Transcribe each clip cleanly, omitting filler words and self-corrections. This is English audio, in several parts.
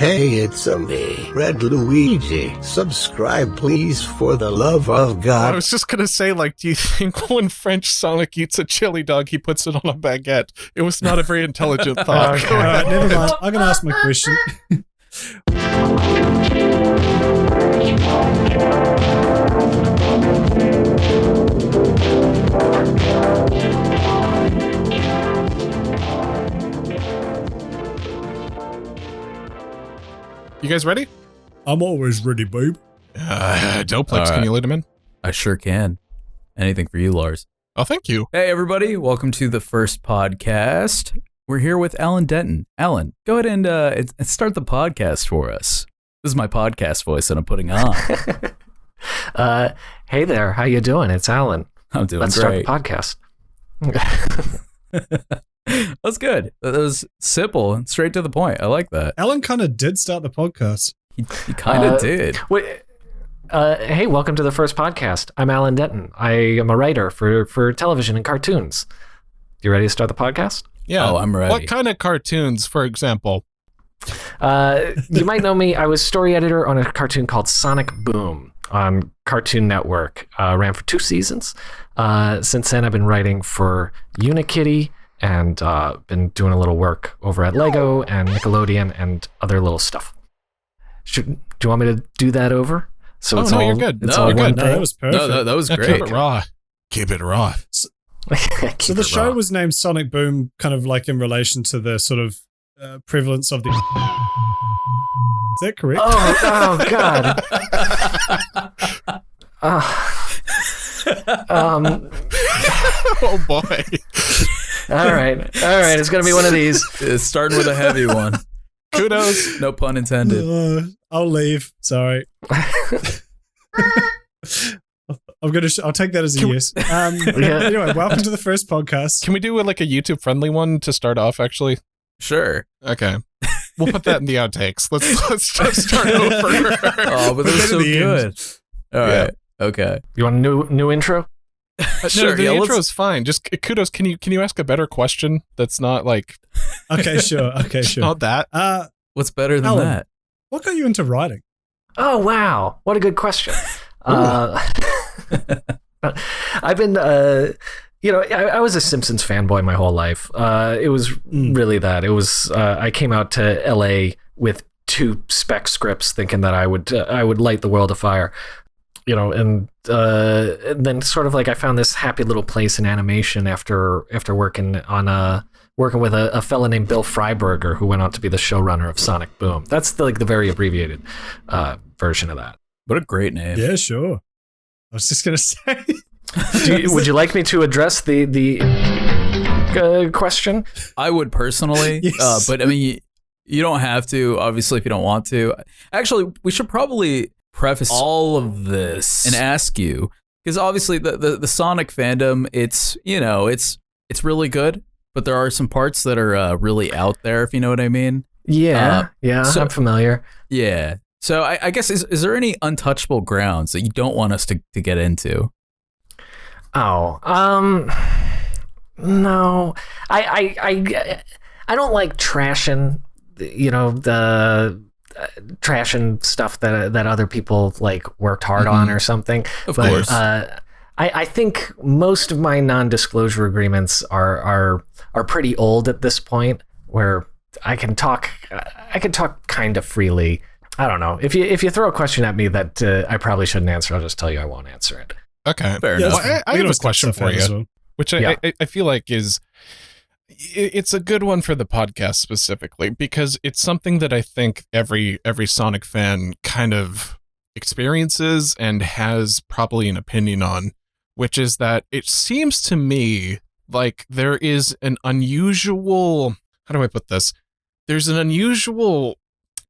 Hey, it's me, Red Luigi. Subscribe, please, for the love of God. I was just gonna say, like, do you think when French Sonic eats a chili dog, he puts it on a baguette? It was not a very intelligent thought. Okay. All right, never mind. I'm gonna ask my question. You guys ready? I'm always ready, babe. Doplex, can you lead him in? I sure can. Anything for you, Lars. Oh, thank you. Hey, everybody. Welcome to the first podcast. We're here with Alan Denton. Alan, go ahead and start the podcast for us. This is my podcast voice that I'm putting on. Hey there. How you doing? It's Alan. I'm doing Let's great. start the podcast. That's good. That was simple and straight to the point. I like that. Alan kind of did start the podcast. He kind of did. Wait, hey, welcome to the first podcast. I'm Alan Denton. I am a writer for television and cartoons. You ready to start the podcast? Yeah. Oh, I'm ready. What kind of cartoons, for example? You might know me. I was story editor on a cartoon called Sonic Boom on Cartoon Network. Ran for 2 seasons. Since then, I've been writing for Unikitty and been doing a little work over at Lego and Nickelodeon and other little stuff. Do you want me to do that over? So Oh, no, you're good. It's No, all you're one good. No, thing? that was perfect. No, that was Yeah, great. Keep it raw. Keep it raw. So the show was named Sonic Boom, kind of like in relation to the sort of prevalence of the. Is that correct? Oh God. Oh, boy. All right. It's gonna be one of these. It's starting with a heavy one. Kudos. No pun intended. I'll leave. Sorry. I'll take that as a yes. Anyway, welcome to the first podcast. Can we do like a YouTube-friendly one to start off, actually? Sure. Okay. We'll put that in the outtakes. Let's just start over. Oh, but that's so the good. All right. Okay. You want a new intro? No, the intro is fine. Just Kudos. Can you ask a better question that's not like Okay, sure. not that? What's better than Alan. that? What got you into writing? Oh wow, what a good question. I've been, I was a Simpsons fanboy my whole life. It was really that. It was I came out to LA with 2 spec scripts, thinking that I would light the world afire. And then sort of like I found this happy little place in animation after working with a fella named Bill Freiberger, who went on to be the showrunner of Sonic Boom. That's the very abbreviated version of that. What a great name. Yeah, sure. I was just gonna say. Would you like me to address the question? I would personally, Yes. but I mean, you don't have to, obviously, if you don't want to. Actually, we should probably preface all of this and ask you, because obviously the Sonic fandom, it's really good, but there are some parts that are really out there, if you know what I mean. Yeah, so- I'm familiar. Yeah. So I guess, is there any untouchable grounds that you don't want us to get into? Oh, no, I don't like trashing, the trashing stuff that other people like worked hard on or something. Of course. I think most of my non-disclosure agreements are pretty old at this point, where I can talk kind of freely. I don't know. If you throw a question at me that I probably shouldn't answer, I'll just tell you I won't answer it. Okay. Fair Yeah, enough. Well, I have a question for you, which Yeah. I feel like it's a good one for the podcast specifically, because it's something that I think every Sonic fan kind of experiences and has probably an opinion on, which is that it seems to me like there is an unusual, how do I put this? There's an unusual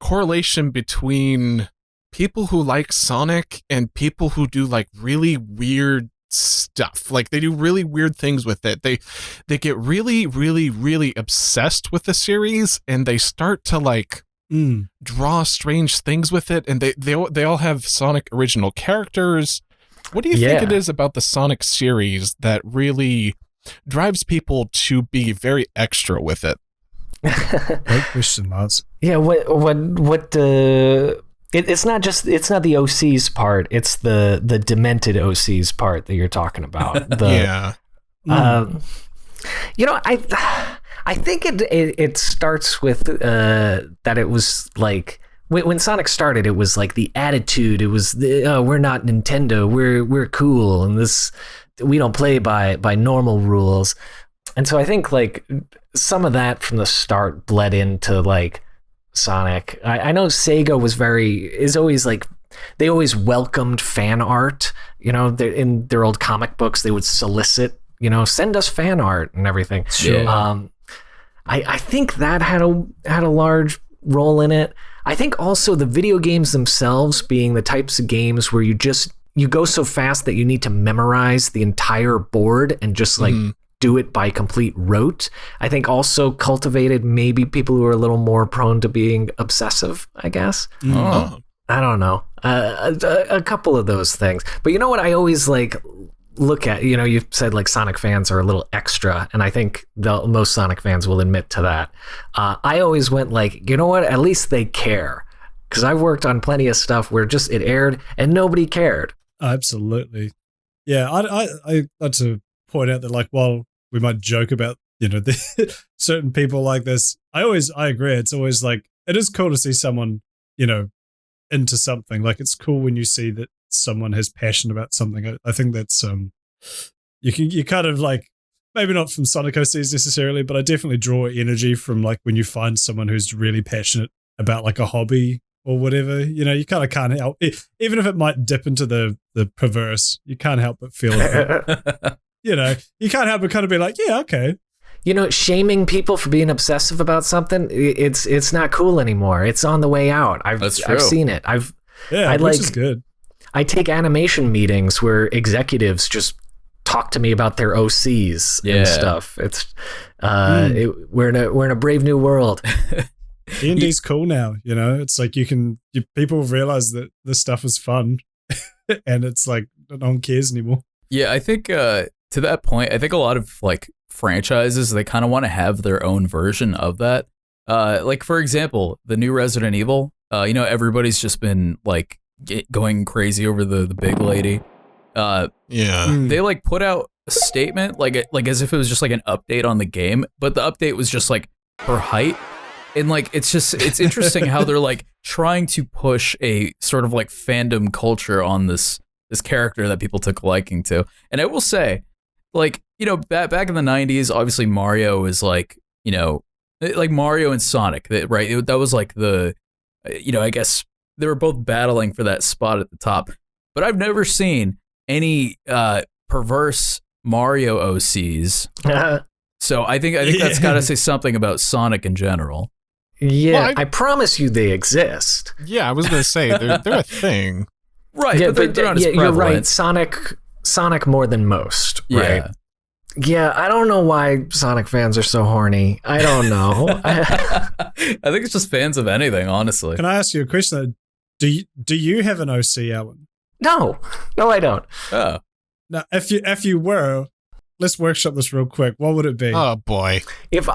correlation between people who like Sonic and people who do like really weird stuff. Like they do really weird things with it. They get really, really, really obsessed with the series, and they start to like draw strange things with it, and they all have Sonic original characters. What do you think it is about the Sonic series that really drives people to be very extra with it? Great question, Lars. Yeah, it's not the OC's part, it's the demented OC's part that you're talking about. I think it starts with that it was like when Sonic started, it was like the attitude. It was we're not Nintendo, we're cool, and we don't play by normal rules. And so I think like some of that from the start bled into like Sonic. I know Sega is always like, they always welcomed fan art. You know, in their old comic books, they would solicit, send us fan art and everything. Sure. I think that had a large role in it. I think also the video games themselves being the types of games where you go so fast that you need to memorize the entire board and just like do it by complete rote. I think also cultivated maybe people who are a little more prone to being obsessive, I guess. Oh. I don't know. A couple of those things. But you know what I always like look at, you've said like Sonic fans are a little extra, and I think most Sonic fans will admit to that. I always went like, you know what, at least they care, because I've worked on plenty of stuff where just it aired and nobody cared. Absolutely. Yeah, I like to point out that, like, while we might joke about certain people like this, I agree, it's always like, it is cool to see someone into something. Like, it's cool when you see that someone has passion about something. I think that's you kind of like, maybe not from Sonic OCs necessarily, but I definitely draw energy from like when you find someone who's really passionate about like a hobby or whatever. You kind of can't help, even if it might dip into the perverse, you can't help but feel it. You can't help but kind of be like, yeah, okay. Shaming people for being obsessive about something, it's not cool anymore. It's on the way out. I've seen it. Which is good. I take animation meetings where executives just talk to me about their OCs and stuff. It's we're in a brave new world. D&D's cool now. It's like people realize that this stuff is fun, and it's like no one cares anymore. Yeah, I think to that point, I think a lot of like franchises, they kind of want to have their own version of that. Like for example, the new Resident Evil. Everybody's just been like going crazy over the big lady. They like put out a statement like as if it was just like an update on the game, but the update was just like her height. And like it's interesting how they're like trying to push a sort of like fandom culture on this character that people took a liking to. And I will say, like, back in the 90s, obviously Mario is like, like Mario and Sonic, right? That was like the, I guess they were both battling for that spot at the top. But I've never seen any perverse Mario OCs. So I think that's got to say something about Sonic in general. Yeah, well, I promise you they exist. Yeah, I was going to say, they're a thing. Right, yeah, but they're not as prevalent. You're right. Sonic more than most, right? Yeah, I don't know why Sonic fans are so horny. I don't know. I think it's just fans of anything, honestly. Can I ask you a question? Do you have an OC, Alan? No, I don't. Oh. Now, if you were, let's workshop this real quick. What would it be? Oh boy, if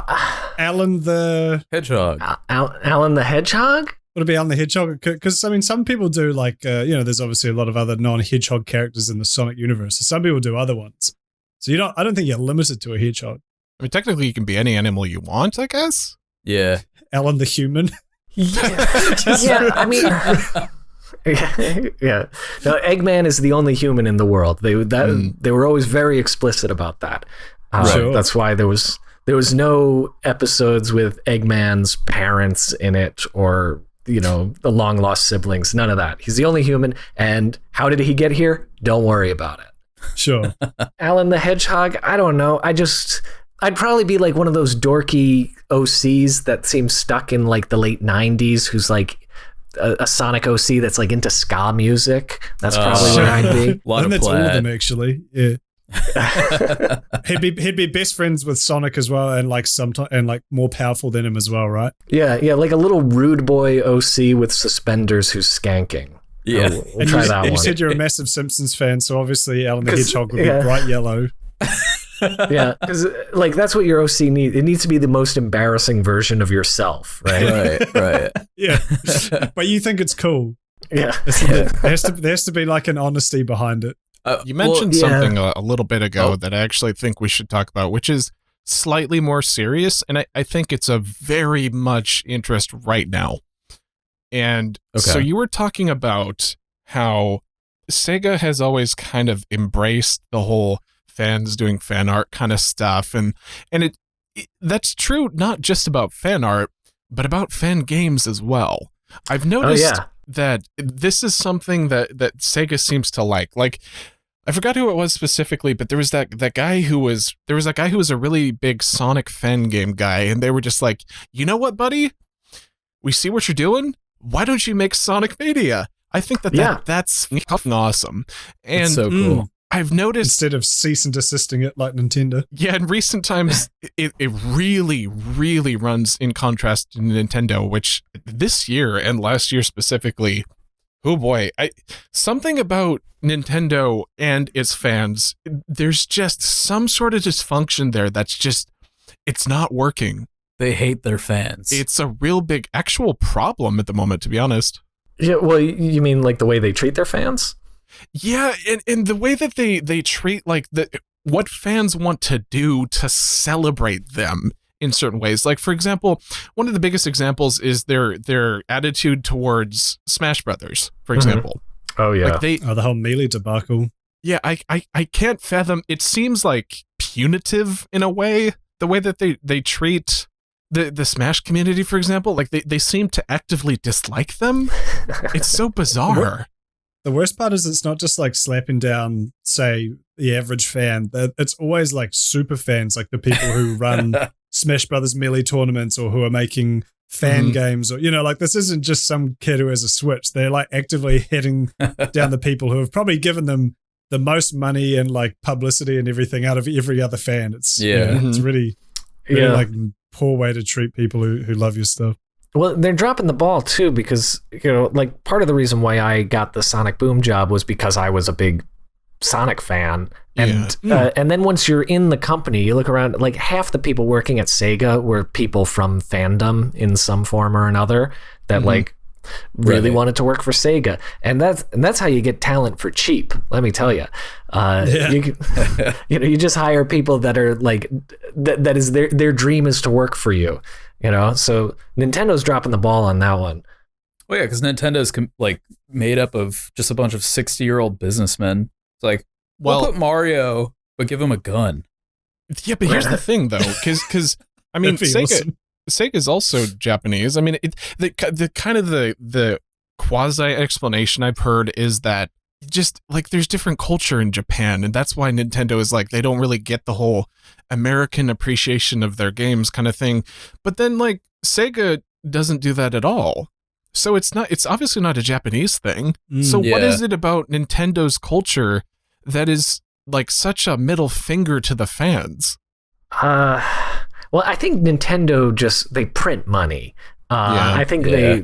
Alan the Hedgehog. Alan the Hedgehog. Would it be Alan the Hedgehog? Because I mean, some people do like there's obviously a lot of other non-hedgehog characters in the Sonic universe. So some people do other ones. So I don't think you're limited to a hedgehog. I mean, technically, you can be any animal you want, I guess. Yeah. Alan the human. Yeah, I mean, yeah. No, Eggman is the only human in the world. They were always very explicit about that. Sure. That's why there was no episodes with Eggman's parents in it, or the long lost siblings. None of that. He's the only human. And how did he get here? Don't worry about it. Sure. Alan the Hedgehog. I don't know. I'd probably be like one of those dorky OCs that seems stuck in like the late 90s, who's like a Sonic OC that's like into ska music. That's probably where I'd be. A lot of that's all plaid. of them, actually. Yeah. he'd be best friends with Sonic as well, and like more powerful than him as well, right? Yeah, like a little rude boy OC with suspenders who's skanking. Yeah. We'll try that one. You said you're a massive Simpsons fan, so obviously Alan the Hedgehog would be bright yellow. Yeah, because like that's what your OC needs. It needs to be the most embarrassing version of yourself, right? Right. Yeah. But you think it's cool. Yeah. There has to be like an honesty behind it. You mentioned something a little bit ago that I actually think we should talk about, which is slightly more serious, and I think it's a very much interest right now. And so you were talking about how Sega has always kind of embraced the whole fans doing fan art kind of stuff, and it that's true not just about fan art, but about fan games as well. I've noticed that this is something that Sega seems to like. Like, I forgot who it was specifically, but there was that guy who was a really big Sonic fan game guy, and they were just like, you know what, buddy? We see what you're doing. Why don't you make Sonic Mania? I think that's fucking awesome. And it's so cool. I've noticed, instead of cease and desisting it like Nintendo. Yeah, in recent times, it really, really runs in contrast to Nintendo, which this year and last year specifically, oh boy, something about Nintendo and its fans, there's just some sort of dysfunction there that's just, it's not working. They hate their fans. It's a real big actual problem at the moment, to be honest. Yeah, well, you mean like the way they treat their fans? Yeah, and the way that they treat like what fans want to do to celebrate them in certain ways. Like, for example, one of the biggest examples is their attitude towards Smash Brothers, for example. Oh yeah. Like the whole Melee debacle. Yeah, I can't fathom. It seems like punitive in a way, the way that they treat the Smash community, for example. Like they seem to actively dislike them. It's so bizarre. The worst part is it's not just like slapping down, say, the average fan. It's always like super fans, like the people who run Smash Brothers Melee tournaments or who are making fan games, or, you know, like this isn't just some kid who has a Switch. They're like actively heading down the people who have probably given them the most money and like publicity and everything out of every other fan. It's it's really like poor way to treat people who love your stuff. Well, they're dropping the ball too, because, you know, like part of the reason why I got the Sonic Boom job was because I was a big Sonic fan. And and then once you're in the company, you look around, like half the people working at Sega were people from fandom in some form or another that like really wanted to work for Sega. And that's how you get talent for cheap, let me tell you. You just hire people that are like that is their dream is to work for you. You know, so Nintendo's dropping the ball on that one. Well, yeah, because Nintendo's like made up of just a bunch of 60-year-old businessmen. It's like, we'll put Mario, but give him a gun. Yeah, but here's the thing, though, because I mean, Sega's also Japanese. I mean, the kind of the quasi explanation I've heard is that just like there's different culture in Japan, and that's why Nintendo is like they don't really get the whole American appreciation of their games kind of thing. But then like Sega doesn't do that at all. So it's obviously not a Japanese thing. So what is it about Nintendo's culture that is like such a middle finger to the fans? Well, I think Nintendo they print money. I think they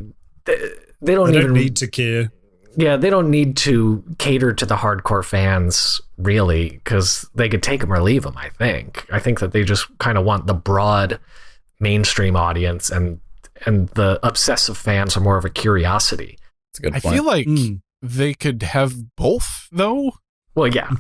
don't even need to care. Yeah, they don't need to cater to the hardcore fans, really, because they could take them or leave them, I think. I think that they just kind of want the broad mainstream audience, and the obsessive fans are more of a curiosity. That's a good point. I feel like they could have both, though. Well, yeah.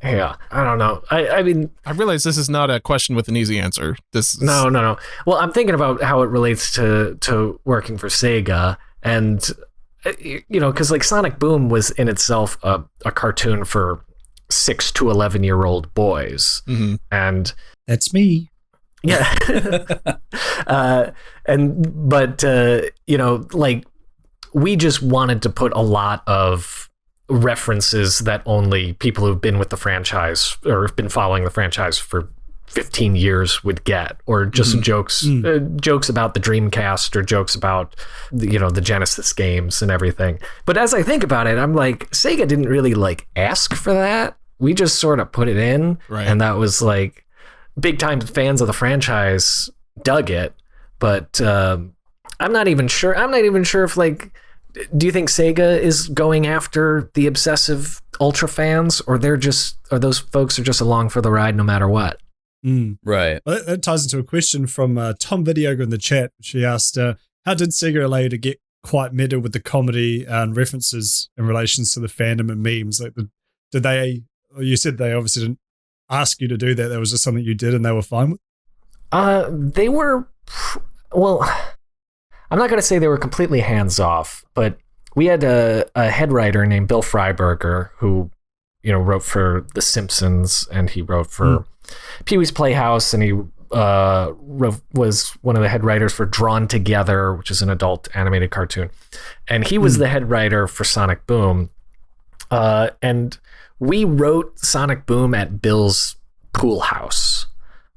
Yeah, I don't know. I mean... I realize this is not a question with an easy answer. No. Well, I'm thinking about how it relates to working for Sega, and... you know, because like Sonic Boom was in itself a cartoon for 6 to 11-year-old boys, and that's me. Yeah, but you know, like we just wanted to put a lot of references that only people who've been with the franchise or have been following the franchise for 15 years would get, or just jokes about the Dreamcast, or jokes about the Genesis games and everything. But as I think about it, I'm like, Sega didn't really like ask for that. We just sort of put it in, and that was like big time fans of the franchise dug it. But I'm not even sure if like do you think Sega is going after the obsessive ultra fans, or those folks are just along for the ride no matter what? Right. Well, that ties into a question from Tom Videoga in the chat. She asked, how did Sega allow you to get quite meta with the comedy and references in relations to the fandom and memes? Like, did they? You said they obviously didn't ask you to do that. That was just something you did, and they were fine with. They were. Well, I'm not going to say they were completely hands off, but we had a head writer named Bill Freiberger who, wrote for The Simpsons, and he wrote for Pee-wee's Playhouse, and he was one of the head writers for Drawn Together, which is an adult animated cartoon. And he was the head writer for Sonic Boom. And we wrote Sonic Boom at Bill's pool house.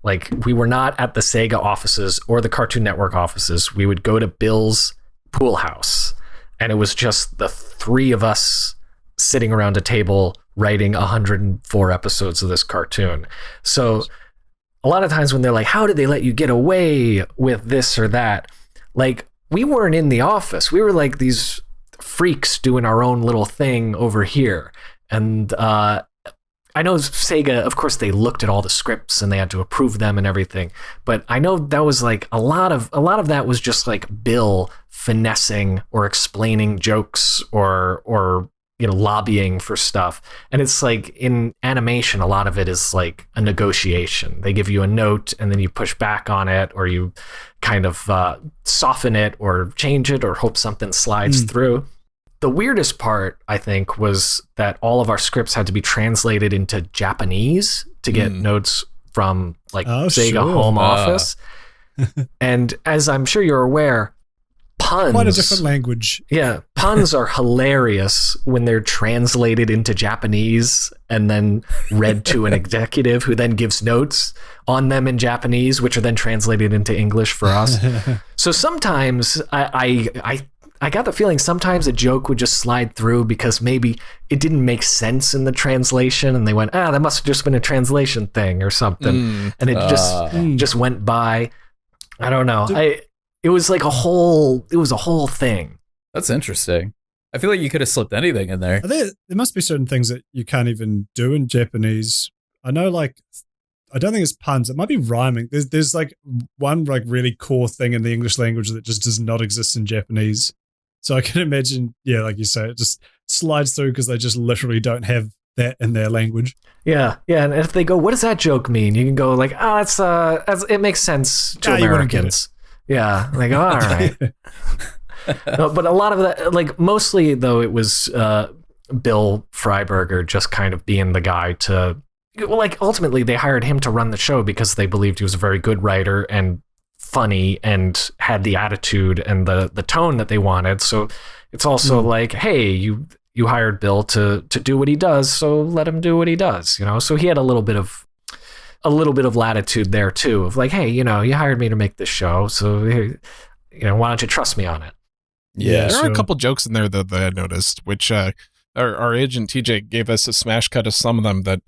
Like, we were not at the Sega offices or the Cartoon Network offices. We would go to Bill's pool house, and it was just the three of us sitting around a table writing 104 episodes of this cartoon. So a lot of times when they're like, how did they let you get away with this or that? Like, we weren't in the office. We were like these freaks doing our own little thing over here. And I know Sega, of course, they looked at all the scripts and they had to approve them and everything. But I know that was like a lot of that was just like Bill finessing or explaining jokes or lobbying for stuff. And it's like in animation, a lot of it is like a negotiation. They give you a note and then you push back on it, or you kind of soften it or change it or hope something slides through. The weirdest part, I think, was that all of our scripts had to be translated into Japanese to get notes from like Sega home office. And as I'm sure you're aware, puns. Quite a different language. Yeah, puns are hilarious when they're translated into Japanese and then read to an executive who then gives notes on them in Japanese, which are then translated into English for us. So sometimes I got the feeling sometimes a joke would just slide through because maybe it didn't make sense in the translation, and they went, that must have just been a translation thing or something, and it just went by. I don't know. It was like a whole thing. That's interesting. I feel like you could have slipped anything in there. There must be certain things that you can't even do in Japanese. I know, like, I don't think it's puns. It might be rhyming. There's like one like really core thing in the English language that just does not exist in Japanese. So I can imagine, like you say, it just slides through because they just literally don't have that in their language. Yeah. And if they go, what does that joke mean? You can go like, it makes sense to Americans. Yeah, like, all right. No, but a lot of that, like, mostly though, it was Bill Freiberger just kind of being the guy to, like, ultimately they hired him to run the show because they believed he was a very good writer and funny and had the attitude and the tone that they wanted. So it's also like, hey, you hired Bill to do what he does, so let him do what he does, So he had a little bit of latitude there too, of like, hey, you hired me to make this show, so why don't you trust me on it? Yeah, there are a couple jokes in there though that I noticed, which our agent TJ gave us a smash cut of some of them. That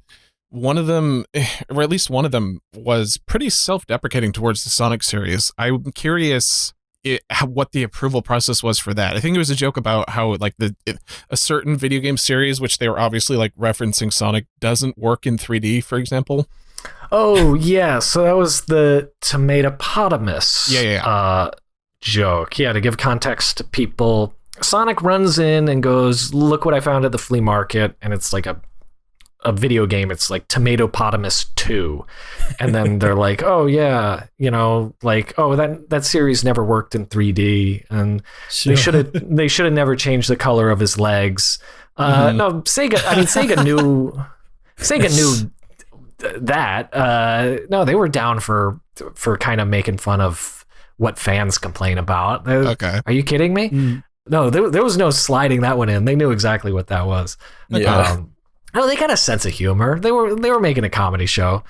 one of them, or at least one of them, was pretty self-deprecating towards the Sonic series. I'm curious what the approval process was for that. I think it was a joke about how like a certain video game series, which they were obviously like referencing Sonic, doesn't work in 3D, for example. Oh yeah, so that was the Tomatopotamus joke. Yeah, to give context to people, Sonic runs in and goes, "Look what I found at the flea market," and it's like a video game. It's like Tomatopotamus 2, and then they're like, "Oh yeah, like that series never worked in 3D, and they should have never changed the color of his legs." No, Sega knew that. No, they were down for kind of making fun of what fans complain about. Okay, are you kidding me? No, there was no sliding that one in. They knew exactly what that was. Yeah. No, they got a sense of humor. They were making a comedy show.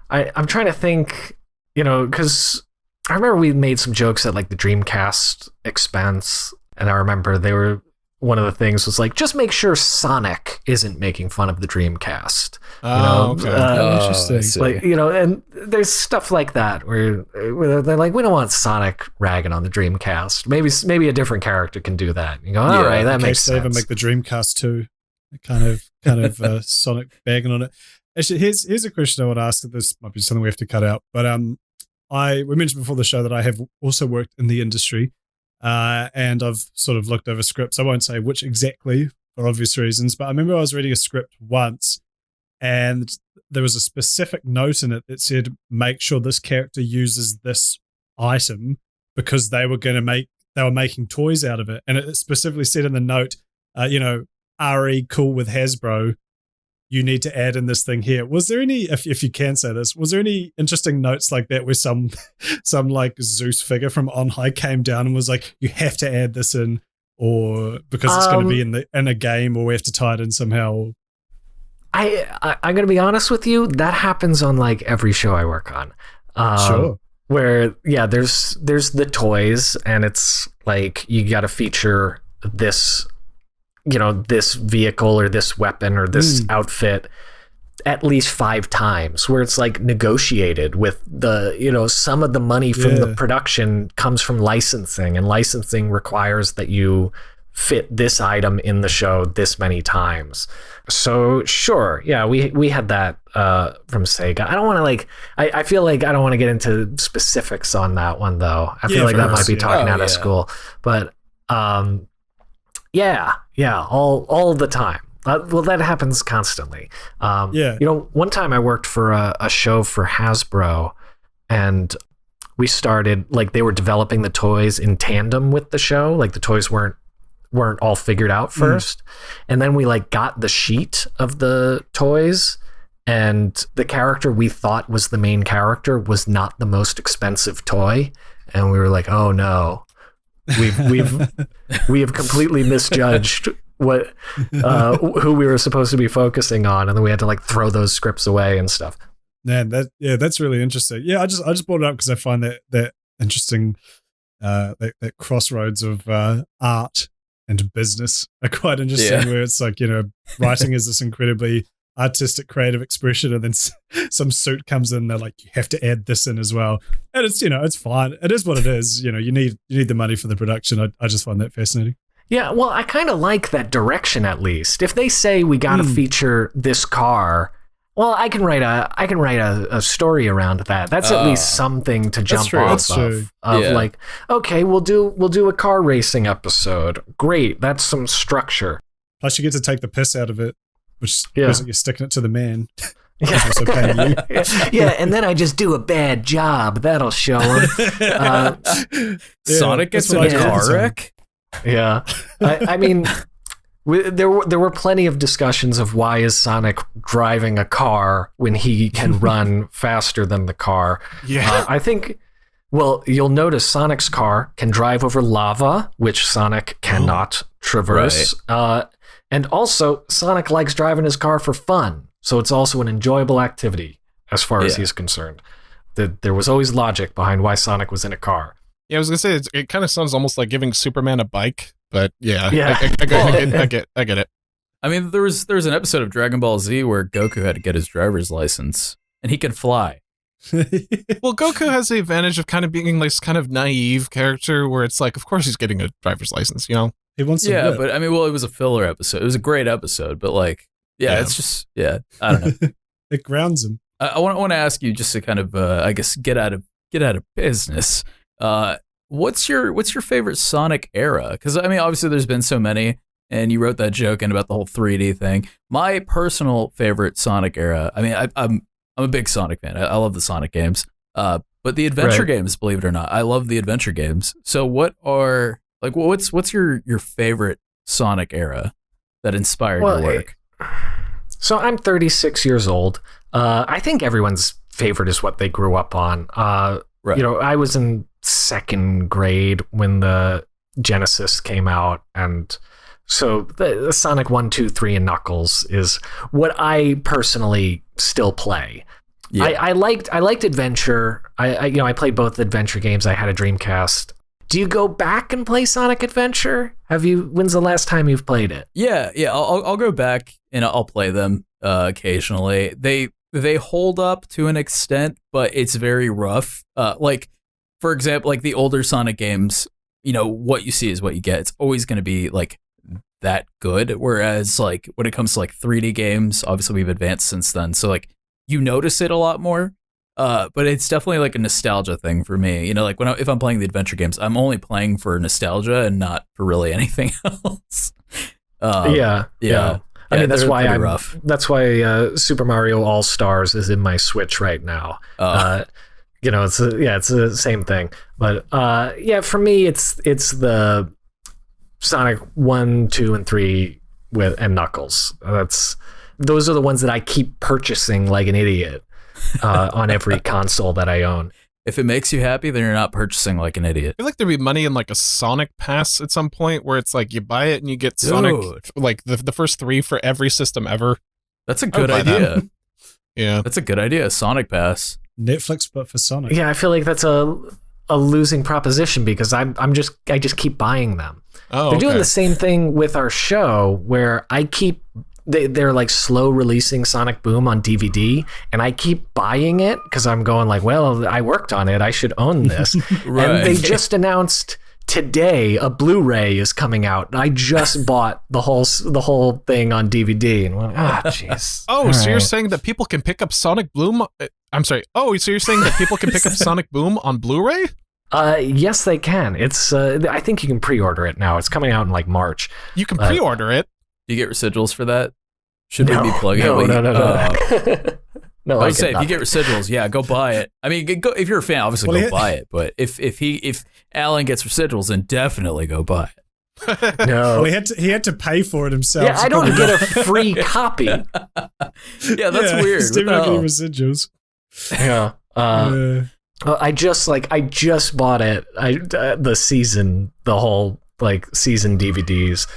I'm trying to think, because I remember we made some jokes at like the Dreamcast expense, and I remember one of the things was like, just make sure Sonic isn't making fun of the Dreamcast. Interesting. Like, and there's stuff like that where they're like, we don't want Sonic ragging on the Dreamcast. Maybe a different character can do that. You go, all right, that makes sense. They even make the Dreamcast 2 kind of Sonic bagging on it. Actually, here's a question I want to ask. This might be something we have to cut out, but we mentioned before the show that I have also worked in the industry. And I've sort of looked over scripts. I won't say which exactly for obvious reasons, but I remember I was reading a script once and there was a specific note in it that said, make sure this character uses this item because they were making toys out of it. And it specifically said in the note, RE cool with Hasbro, you need to add in this thing here. Was there any, if you can say this, was there any interesting notes like that where some like Zeus figure from On High came down and was like, you have to add this in, or because it's going to be in a game, or we have to tie it in somehow? I'm going to be honest with you. That happens on like every show I work on. Sure. Where, there's the toys and it's like, you got to feature this this vehicle or this weapon or this outfit at least 5 times, where it's like negotiated with the, some of the money from the production comes from licensing, and licensing requires that you fit this item in the show this many times. So sure. Yeah. We had that, from Sega. I don't want to I feel like I don't want to get into specifics on that one though. I feel like that might be talking out of school, but, all the time. Well, that happens constantly. One time I worked for a show for Hasbro, and we started, like, they were developing the toys in tandem with the show. Like, the toys weren't all figured out first. And then we got the sheet of the toys, and the character we thought was the main character was not the most expensive toy. And we were like, oh no. We have completely misjudged what who we were supposed to be focusing on, and then we had to throw those scripts away and stuff. Man, that's really interesting. Yeah, I just brought it up because I find that interesting, that crossroads of art and business are quite interesting. Where it's like, writing is this incredibly artistic, creative expression, and then some suit comes in, they're like, you have to add this in as well, and it's it's fine. It is what it is. You need the money for the production. I just find that fascinating. Yeah, well, I kind of like that direction. At least if they say we got to feature this car, well, I can write a story around that. That's at least something to jump off of. Like, okay, we'll do a car racing episode. Great, that's some structure. Plus, you get to take the piss out of it, which feels like you're sticking it to the man. And then I just do a bad job. That'll show him. Sonic gets in a car wreck. Yeah, I mean, there were plenty of discussions of why is Sonic driving a car when he can run faster than the car. Yeah, I think. Well, you'll notice Sonic's car can drive over lava, which Sonic cannot traverse. Right. And also, Sonic likes driving his car for fun, so it's also an enjoyable activity as far as he's concerned. There was always logic behind why Sonic was in a car. Yeah, I was gonna say it kind of sounds almost like giving Superman a bike, but I get it. I mean, there was an episode of Dragon Ball Z where Goku had to get his driver's license, and he could fly. Well, Goku has the advantage of kind of being this kind of naive character, where it's like, of course he's getting a driver's license, He wants to. Yeah, but I mean, it was a filler episode. It was a great episode, but it's just, I don't know. It grounds him. I want to ask you, just to kind of, I guess, get out of business. What's your favorite Sonic era? Because I mean, obviously, there's been so many, and you wrote that joke in about the whole 3D thing. My personal favorite Sonic era. I mean, I'm a big Sonic fan. I love the Sonic games. But the adventure games, believe it or not, I love the adventure games. So what's your favorite Sonic era that inspired your work? So I'm 36 years old. I think everyone's favorite is what they grew up on. Right. I was in 2nd grade when the Genesis came out, and so the Sonic 1, 2, 3, and Knuckles is what I personally still play. Yeah. I liked adventure. I played both adventure games. I had a Dreamcast. Do you go back and play Sonic Adventure? When's the last time you've played it? Yeah. I'll go back and I'll play them occasionally. They hold up to an extent, but it's very rough. Like, for example, like the older Sonic games, what you see is what you get. It's always going to be like that good. Whereas like when it comes to like 3D games, obviously we've advanced since then. So like you notice it a lot more. But it's definitely like a nostalgia thing for me. Like if I'm playing the adventure games, I'm only playing for nostalgia and not for really anything else. Yeah. I mean, that's why Super Mario All Stars is in my Switch right now. It's the same thing. But for me, it's the Sonic 1, 2, and 3 and Knuckles. Those are the ones that I keep purchasing like an idiot on every console that I own. If it makes you happy, then you're not purchasing like an idiot. I feel like there'd be money in like a Sonic Pass at some point where it's like you buy it and you get Sonic, like the first 3 for every system ever. That's a good idea. Yeah. That's a good idea. Sonic Pass. Netflix, but for Sonic. Yeah, I feel like that's a losing proposition because I just keep buying them. They're doing the same thing with our show where they're like slow releasing Sonic Boom on DVD, and I keep buying it because I'm going like, well, I worked on it, I should own this. Right. And they just announced today a Blu-ray is coming out. And I just bought the whole thing on DVD, and went, jeez. You're saying that people can pick up Sonic Boom? I'm sorry. Oh, so you're saying that people can pick up Sonic Boom on Blu-ray? Yes, they can. It's I think you can pre-order it now. It's coming out in like March. You can pre-order it. Do you get residuals for that? Should we be plugging it? No. No, I would say if you get residuals, go buy it. I mean, if you're a fan, obviously go buy it. But if Alan gets residuals, then definitely go buy it. No, well, he had to pay for it himself. Yeah, I don't get a free copy. Yeah, that's weird. Still not getting residuals. Yeah. I just bought it. The whole like season DVDs,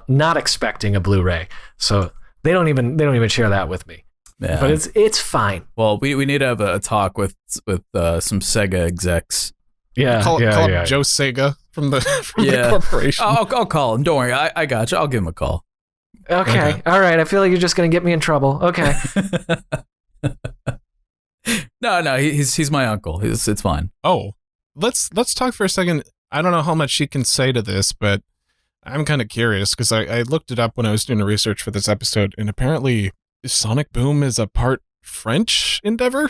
not expecting a Blu-ray. So they don't even share that with me. Yeah. But it's fine. Well, we need to have a talk with some Sega execs. Yeah, call up Joe Sega from the corporation. I'll call him. Don't worry, I got you. I'll give him a call. Okay. All right. I feel like you're just gonna get me in trouble. Okay. No, he's my uncle. It's fine. Oh, let's talk for a second. I don't know how much she can say to this, but I'm kind of curious because I looked it up when I was doing the research for this episode, and apparently Sonic Boom is a part French endeavor.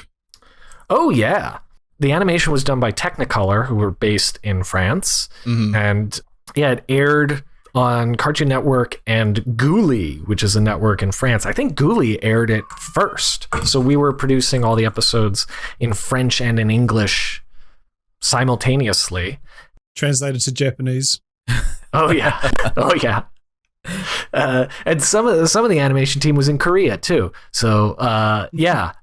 Oh, yeah. The animation was done by Technicolor, who were based in France. Mm-hmm. And yeah, it aired on Cartoon Network and Gulli, which is a network in France. I think Gulli aired it first. So we were producing all the episodes in French and in English simultaneously. Translated to Japanese. Oh, yeah. And some of the animation team was in Korea too. So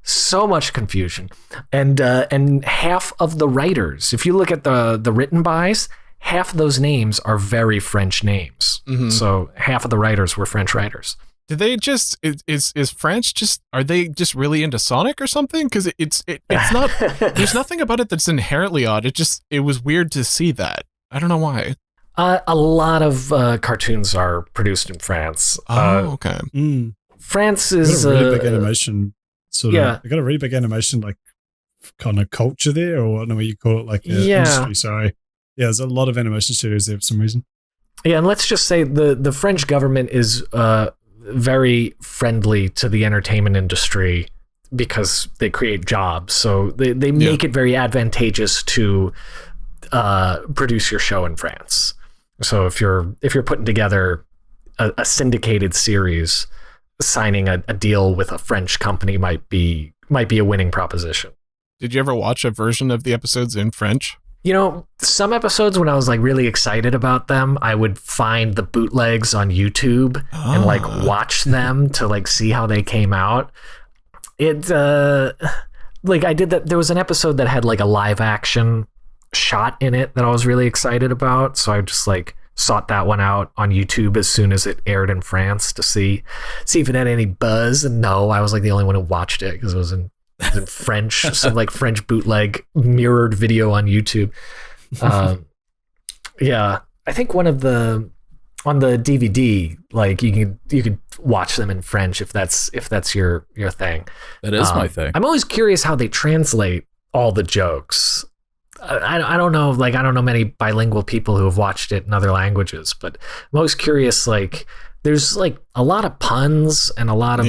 so much confusion. And half of the writers, if you look at the written bys, half of those names are very French names. Mm-hmm. So half of the writers were French writers. Did they just is French just are they just really into Sonic or something? Because it's not there's nothing about it that's inherently odd. It was weird to see that. I don't know why. A lot of cartoons are produced in France. Okay. France is a really big animation sort of. They got a really big animation like kind of culture there, or I don't know what you call it, like industry. Sorry. Yeah, there's a lot of animation studios there for some reason. Yeah, and let's just say the French government is very friendly to the entertainment industry because they create jobs. So they make it very advantageous to produce your show in France. So if you're putting together a syndicated series, signing a deal with a French company might be a winning proposition. Did you ever watch a version of the episodes in French? You know, some episodes when I was like really excited about them, I would find the bootlegs on YouTube and like watch them to like see how they came out. It like I did that. There was an episode that had like a live action shot in it that I was really excited about. So I just like sought that one out on YouTube as soon as it aired in France to see if it had any buzz. And no, I was like the only one who watched it because it was in French, some like French bootleg mirrored video on YouTube. Yeah, I think on the DVD, like you could watch them in French if that's your thing. That is my thing. I'm always curious how they translate all the jokes. I don't know, like I don't know many bilingual people who have watched it in other languages, but I'm always curious. Like, there's like a lot of puns and a lot of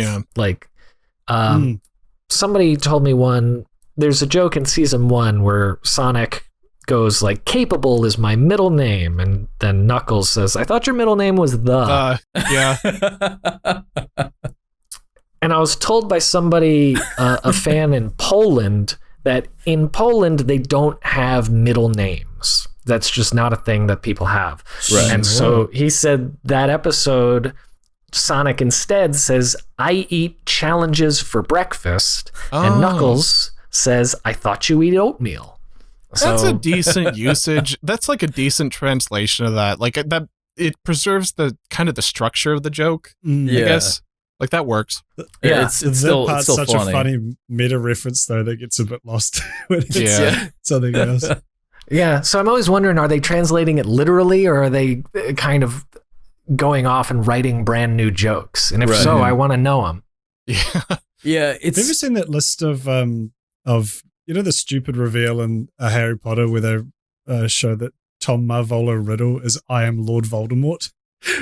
somebody told me there's a joke in season 1 where Sonic goes like, "Capable is my middle name," and then Knuckles says, "I thought your middle name was the." Yeah. And I was told by somebody, a fan in Poland, that in Poland they don't have middle names. That's just not a thing that people have. Right. And so he said that episode, Sonic instead says, "I eat challenges for breakfast," and Knuckles says, "I thought you eat oatmeal." That's a decent usage. That's like a decent translation of that. Like that, it preserves the kind of the structure of the joke. I guess like that works. Yeah, it's still such funny. a funny meta reference though that gets a bit lost when it's something else. Yeah, so I'm always wondering, are they translating it literally, or are they kind of going off and writing brand new jokes? And if so, I want to know them. Yeah, Have you ever seen that list of the stupid reveal in Harry Potter where they show that Tom Marvolo Riddle is "I am Lord Voldemort,"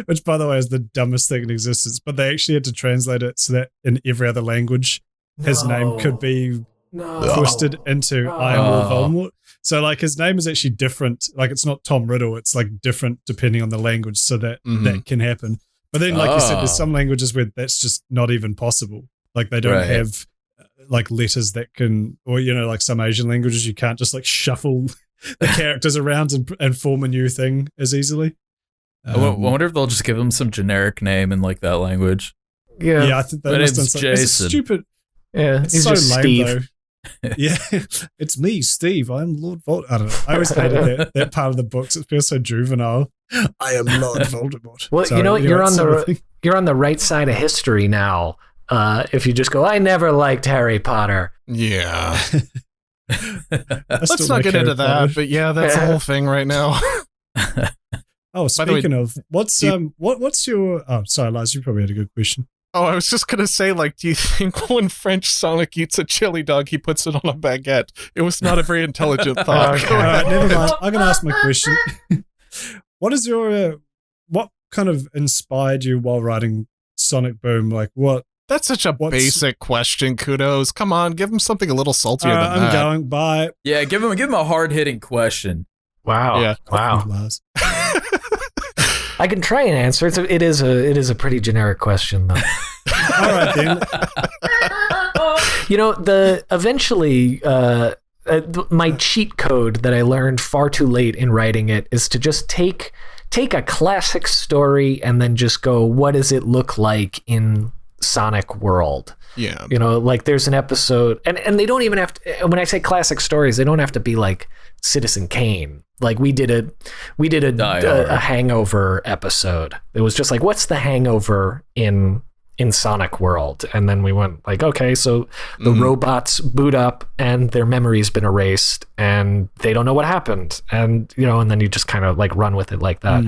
which by the way is the dumbest thing in existence, but they actually had to translate it so that in every other language his name could be twisted into "I am Lord Voldemort." So like his name is actually different, like it's not Tom Riddle, it's like different depending on the language, so that that can happen. But then like you said, there's some languages where that's just not even possible. Like they don't have like letters that can, or like some Asian languages, you can't just like shuffle the characters around and form a new thing as easily. I wonder if they'll just give him some generic name in like that language. Yeah, I think that must have done it's stupid. Yeah, it's he's so just lame Steve. though. Yeah, it's me, Steve. I'm Lord Voldemort. I don't know. I always hated that part of the books. It feels so juvenile. I am Lord Voldemort. Well, Sorry, you're on the right side of history now. If you just go, "I never liked Harry Potter." Yeah. Let's not get into that, but yeah, that's the whole thing right now. Oh, speaking of, what's your? Oh, sorry, Lars, you probably had a good question. Oh, I was just gonna say, like, do you think when French Sonic eats a chili dog, he puts it on a baguette? It was not a very intelligent thought. All right, never mind. I'm gonna ask my question. What is your? What kind of inspired you while writing Sonic Boom? Like what? That's such a basic question. Kudos. Come on, give him something a little saltier than that. I'm going by. Yeah, give him a hard hitting question. Wow. Yeah. Wow. Lars. I can try and answer. It is a pretty generic question, though. All right then. Eventually, my cheat code that I learned far too late in writing it is to just take a classic story and then just go, what does it look like in Sonic World? Yeah. Like there's an episode, and they don't even have to, when I say classic stories, they don't have to be like Citizen Kane. Like we did a Hangover episode. It was just like, what's the hangover in Sonic World? And then we went like, okay, so the robots boot up and their memory's been erased and they don't know what happened. And and then you just kind of like run with it like that.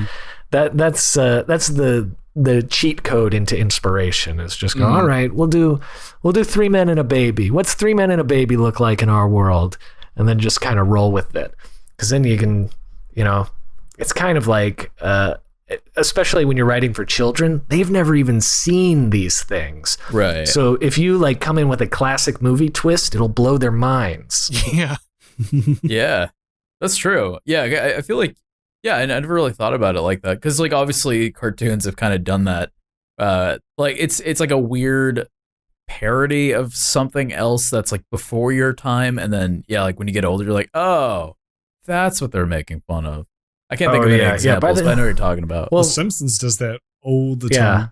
That's the cheat code into inspiration, is just go, all right, we'll do 3 men and a baby. What's 3 men and a baby look like in our world? And then just kind of roll with it. Because then you can, it's kind of like, especially when you're writing for children, they've never even seen these things. Right. So if you like come in with a classic movie twist, it'll blow their minds. Yeah. Yeah, that's true. Yeah, I feel like, I never really thought about it like that. Because like obviously cartoons have kind of done that. Like it's like a weird parody of something else that's like before your time. And then, like when you get older, you're like, oh, that's what they're making fun of. I can't think of any examples, but I know what you're talking about. Well, The Simpsons does that all the time.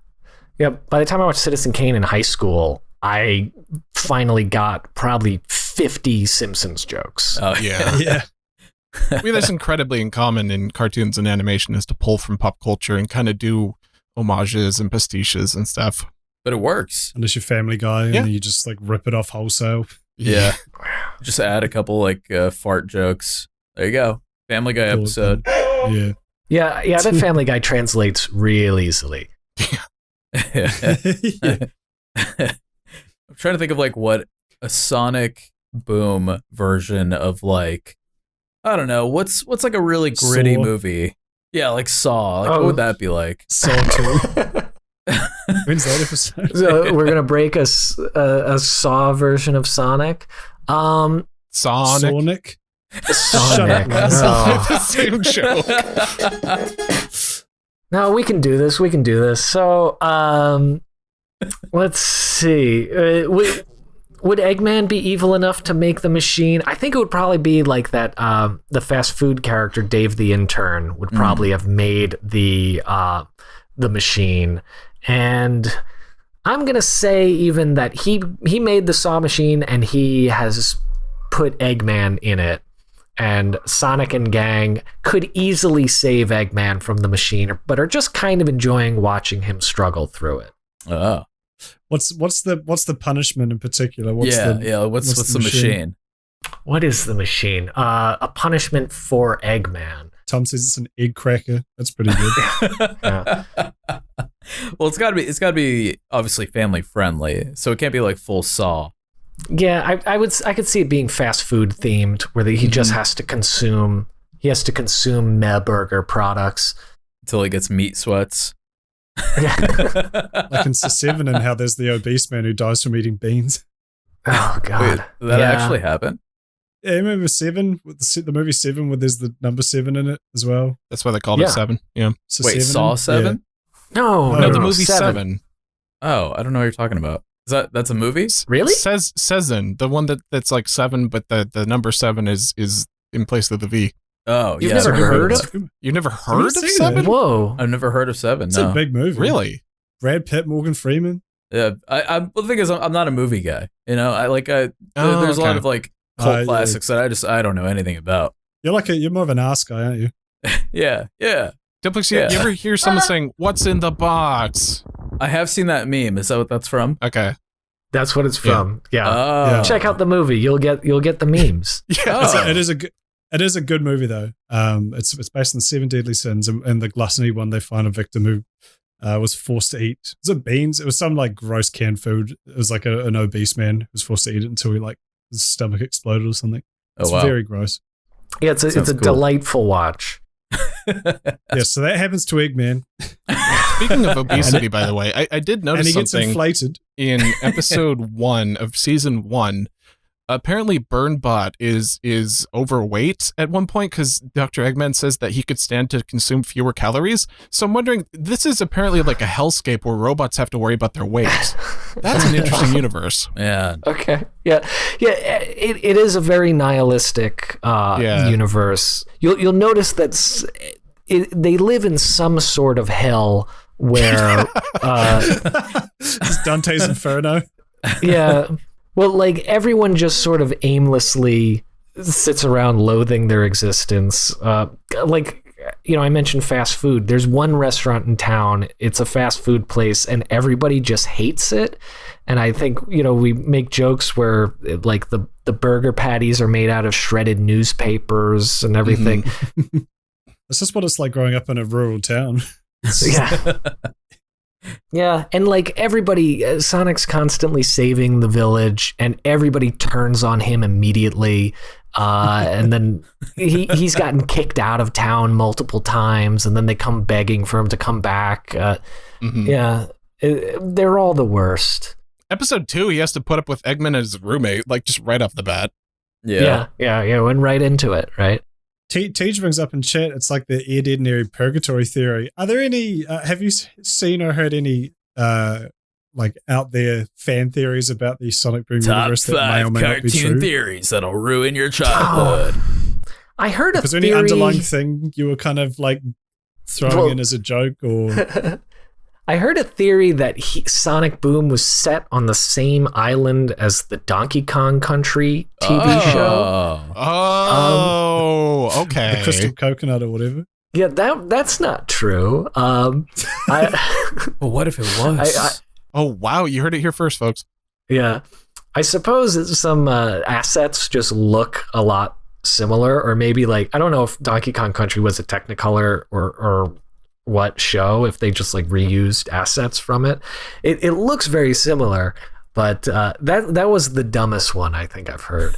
Yeah. By the time I watched Citizen Kane in high school, I finally got probably 50 Simpsons jokes. Oh, Yeah. Yeah. That's incredibly in common in cartoons and animation, is to pull from pop culture and kind of do homages and pastiches and stuff. But it works. Unless you're Family Guy and then you just like rip it off wholesale. Yeah. Just add a couple like fart jokes. There you go. Family Guy episode. Yeah. Yeah, I bet Family Guy translates real easily. Yeah. I'm trying to think of like what a Sonic Boom version of like, I don't know, what's like a really gritty Saw. movie? Yeah, like Saw. Like, what would that be like? Saw 2. When's that episode? So we're gonna break a Saw version of Sonic. Sonic. Sonic. Sonic. Shut The same joke. No, we can do this. So, let's see. Would Eggman be evil enough to make the machine? I think it would probably be like that. The fast food character Dave the Intern would probably have made the machine, and I'm gonna say even that he made the saw machine and he has put Eggman in it. And Sonic and gang could easily save Eggman from the machine, but are just kind of enjoying watching him struggle through it. Oh. What's the punishment in particular? What's the machine? What is the machine? A punishment for Eggman. Tom says it's an egg cracker. That's pretty good. Yeah. Well, it's gotta be obviously family friendly, so it can't be like full Saw. Yeah, I could see it being fast food themed, where he just has to consume Meh Burger products Until he gets meat sweats. Like in Seven, and how there's the obese man who dies from eating beans. Oh God, Wait, did that actually happen? Yeah, remember Seven? The movie Seven, where there's the number 7 in it as well. That's why they called it 7. Yeah. So Wait, 7? Saw 7? No, No, No, the movie 7. Oh, I don't know what you're talking about. That's a movie? Really? Sezen, the one that's like 7, but the number 7 is in place of the V. Oh, You've yeah. never I've heard of of? You never heard of seen 7? it? Whoa. I've never heard of 7. It's No. a big movie. Really? Brad Pitt, Morgan Freeman. Yeah, the thing is, I'm not a movie guy. You know, there's a lot okay. of like cult Yeah. classics that I don't know anything about. You're more of an ass guy, aren't you? Yeah. Duplex, Yeah. you ever hear someone saying, "What's in the box"? I have seen that meme. Is that what that's from? Okay. That's what it's from. Yeah. Oh. Check out the movie. You'll get the memes. Yeah. Oh. It is a good movie though. It's based on 7 Deadly Sins, and the gluttony one, they find a victim who was forced to eat. Was it beans? It was some like gross canned food. It was like an obese man who was forced to eat it until his stomach exploded or something. It's very gross. Yeah, it's a Sounds cool. delightful watch. Yeah, so that happens to Eggman, Speaking of obesity, by the way, I did and notice he gets something inflated. in episode 1 of season 1. Apparently, Burnbot is overweight at one point because Dr. Eggman says that he could stand to consume fewer calories. So I'm wondering, this is apparently like a hellscape where robots have to worry about their weight. That's an interesting universe. Yeah. Okay. Yeah. It is a very nihilistic universe. You'll notice that they live in some sort of hell where It's Dante's Inferno. yeah. Well, like everyone just sort of aimlessly sits around loathing their existence. Like, I mentioned fast food. There's one restaurant in town. It's a fast food place, and everybody just hates it. And I think, we make jokes where like the burger patties are made out of shredded newspapers and everything. Mm-hmm. That's just what it's like growing up in a rural town. Yeah. Yeah, and like everybody, Sonic's constantly saving the village, and everybody turns on him immediately. And then he's gotten kicked out of town multiple times, and then they come begging for him to come back. Yeah, they're all the worst. Episode 2, he has to put up with Eggman as his roommate, like just right off the bat. Yeah. Went right into it, right? Tej brings up in chat, it's like the ordinary purgatory theory. Are there any, have you seen or heard any, like out there fan theories about the Sonic Boom Top universe that may or 5 may not be cartoon true? theories that'll ruin your childhood. I heard a Was there theory. any underlying thing you were kind of like throwing in as a joke, or? I heard a theory that Sonic Boom was set on the same island as the Donkey Kong Country TV show. Oh, okay. The crystal coconut or whatever. Yeah, that's not true. Well, what if it was? Oh, wow. You heard it here first, folks. Yeah, I suppose some assets just look a lot similar, or maybe like, I don't know if Donkey Kong Country was a Technicolor or what show, if they just like reused assets from it. It looks very similar, but that was the dumbest one I think I've heard.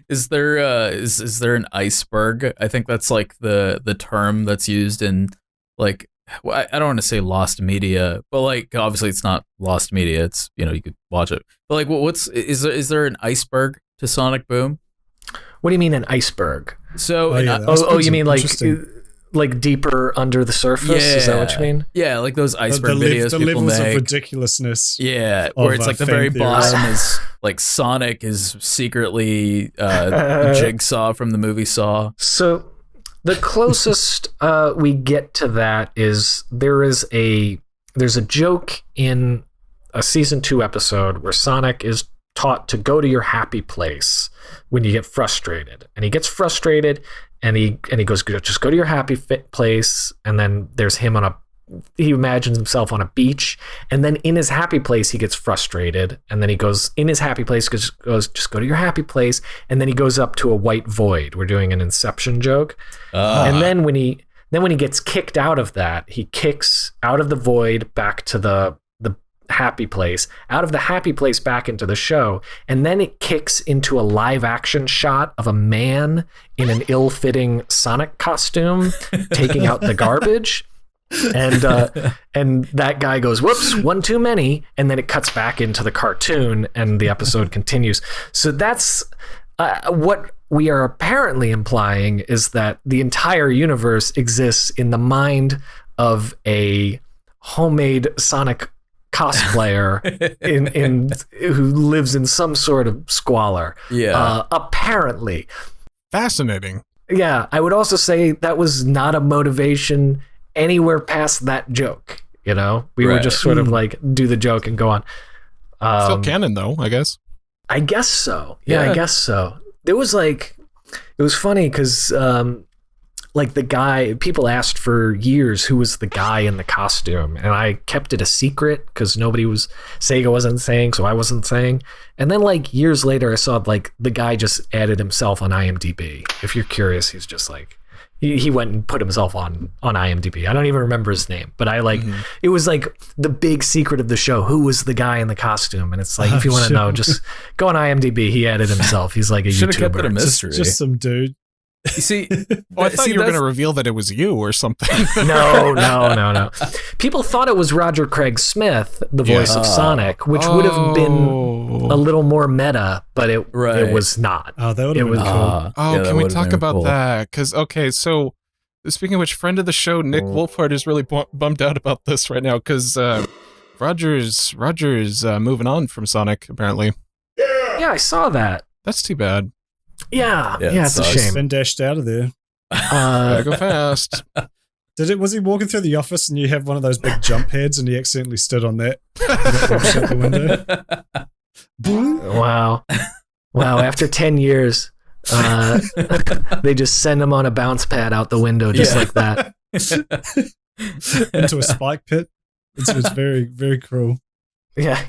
Is there is there an iceberg? I think that's like the term that's used in like, well, I don't want to say lost media, but like obviously it's not lost media. It's, you know, you could watch it. But like, is there an iceberg to Sonic Boom? What do you mean an iceberg? So you mean like deeper under the surface? Yeah. Is that what you mean? Yeah, like those iceberg videos the people levels make. of ridiculousness. Yeah, where it's like the very bottom is like Sonic is secretly Jigsaw from the movie Saw. So the closest we get to that is there's a joke in a season 2 episode where Sonic is taught to go to your happy place when you get frustrated, and he gets frustrated and he goes, just go to your happy place, and then there's him he imagines himself on a beach, and then in his happy place he gets frustrated, and then he goes in his happy place, goes just go to your happy place, and then he goes up to a white void. We're doing an Inception joke. And then when he gets kicked out of that, he kicks out of the void back to the happy place, out of the happy place back into the show, and then it kicks into a live action shot of a man in an ill-fitting Sonic costume taking out the garbage. And that guy goes, whoops, one too many, and then it cuts back into the cartoon and the episode continues. So that's what we are apparently implying, is that the entire universe exists in the mind of a homemade Sonic cosplayer in who lives in some sort of squalor. Yeah. Apparently. Fascinating. Yeah, I would also say that was not a motivation anywhere past that joke. You know, we were just sort of like do the joke and go on. Still canon though, I guess. I guess so. Yeah, I guess so. It was funny because like the guy, people asked for years who was the guy in the costume, and I kept it a secret because Sega wasn't saying, so I wasn't saying. And then like years later, I saw like the guy just added himself on IMDb. If you're curious, he's just like, he went and put himself on IMDb. I don't even remember his name, but it was like the big secret of the show. Who was the guy in the costume? And it's like, if you want to know, just go on IMDb. He added himself. He's like a Should have kept YouTuber. it a mystery. Just some dude. You see, I thought you were going to reveal that it was you or something. No. People thought it was Roger Craig Smith, the voice of Sonic, which would have been a little more meta, but it was not. Oh, that would have been cool. Can we talk about that? Because, so speaking of which, friend of the show, Nick Wolfhard, is really bummed out about this right now because Roger's moving on from Sonic, apparently. Yeah, I saw that. That's too bad. Yeah, it's a shame. Been dashed out of there. Gotta go fast. Was he walking through the office and you have one of those big jump heads and he accidentally stood on that? Out the window? Wow. After 10 years, they just send him on a bounce pad out the window just like that. Into a spike pit. It's very, very cruel. Yeah.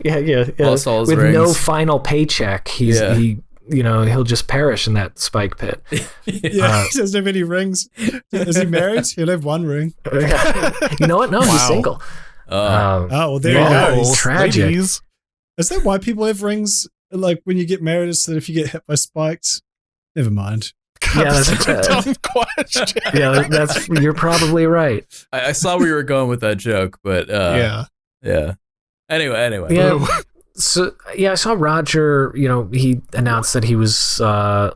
Lost all his With rings. no final paycheck, he'll just perish in that spike pit. He doesn't have any rings. Is he married? He'll have one ring. You know what? No, he's single. Well, there you go. It's tragic. Ladies. Is that why people have rings? Like when you get married, it's that if you get hit by spikes, never mind. God, that's such a dumb question. Yeah, you're probably right. I saw where you were going with that joke, but yeah. Anyway. Yeah. So I saw Roger, he announced that he was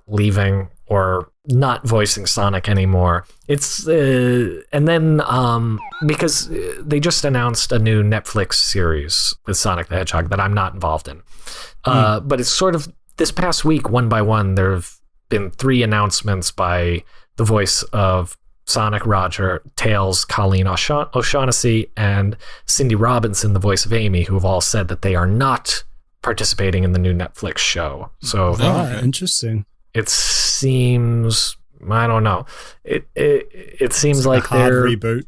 leaving or not voicing Sonic anymore. It's and then because they just announced a new Netflix series with Sonic the Hedgehog that I'm not involved in. But it's sort of this past week, one by one, there have been 3 announcements by the voice of Sonic, Roger, Tails, Colleen O'Shaughnessy, and Cindy Robinson, the voice of Amy, who have all said that they are not participating in the new Netflix show. So interesting. It seems, I don't know. It seems like a hard they're reboot.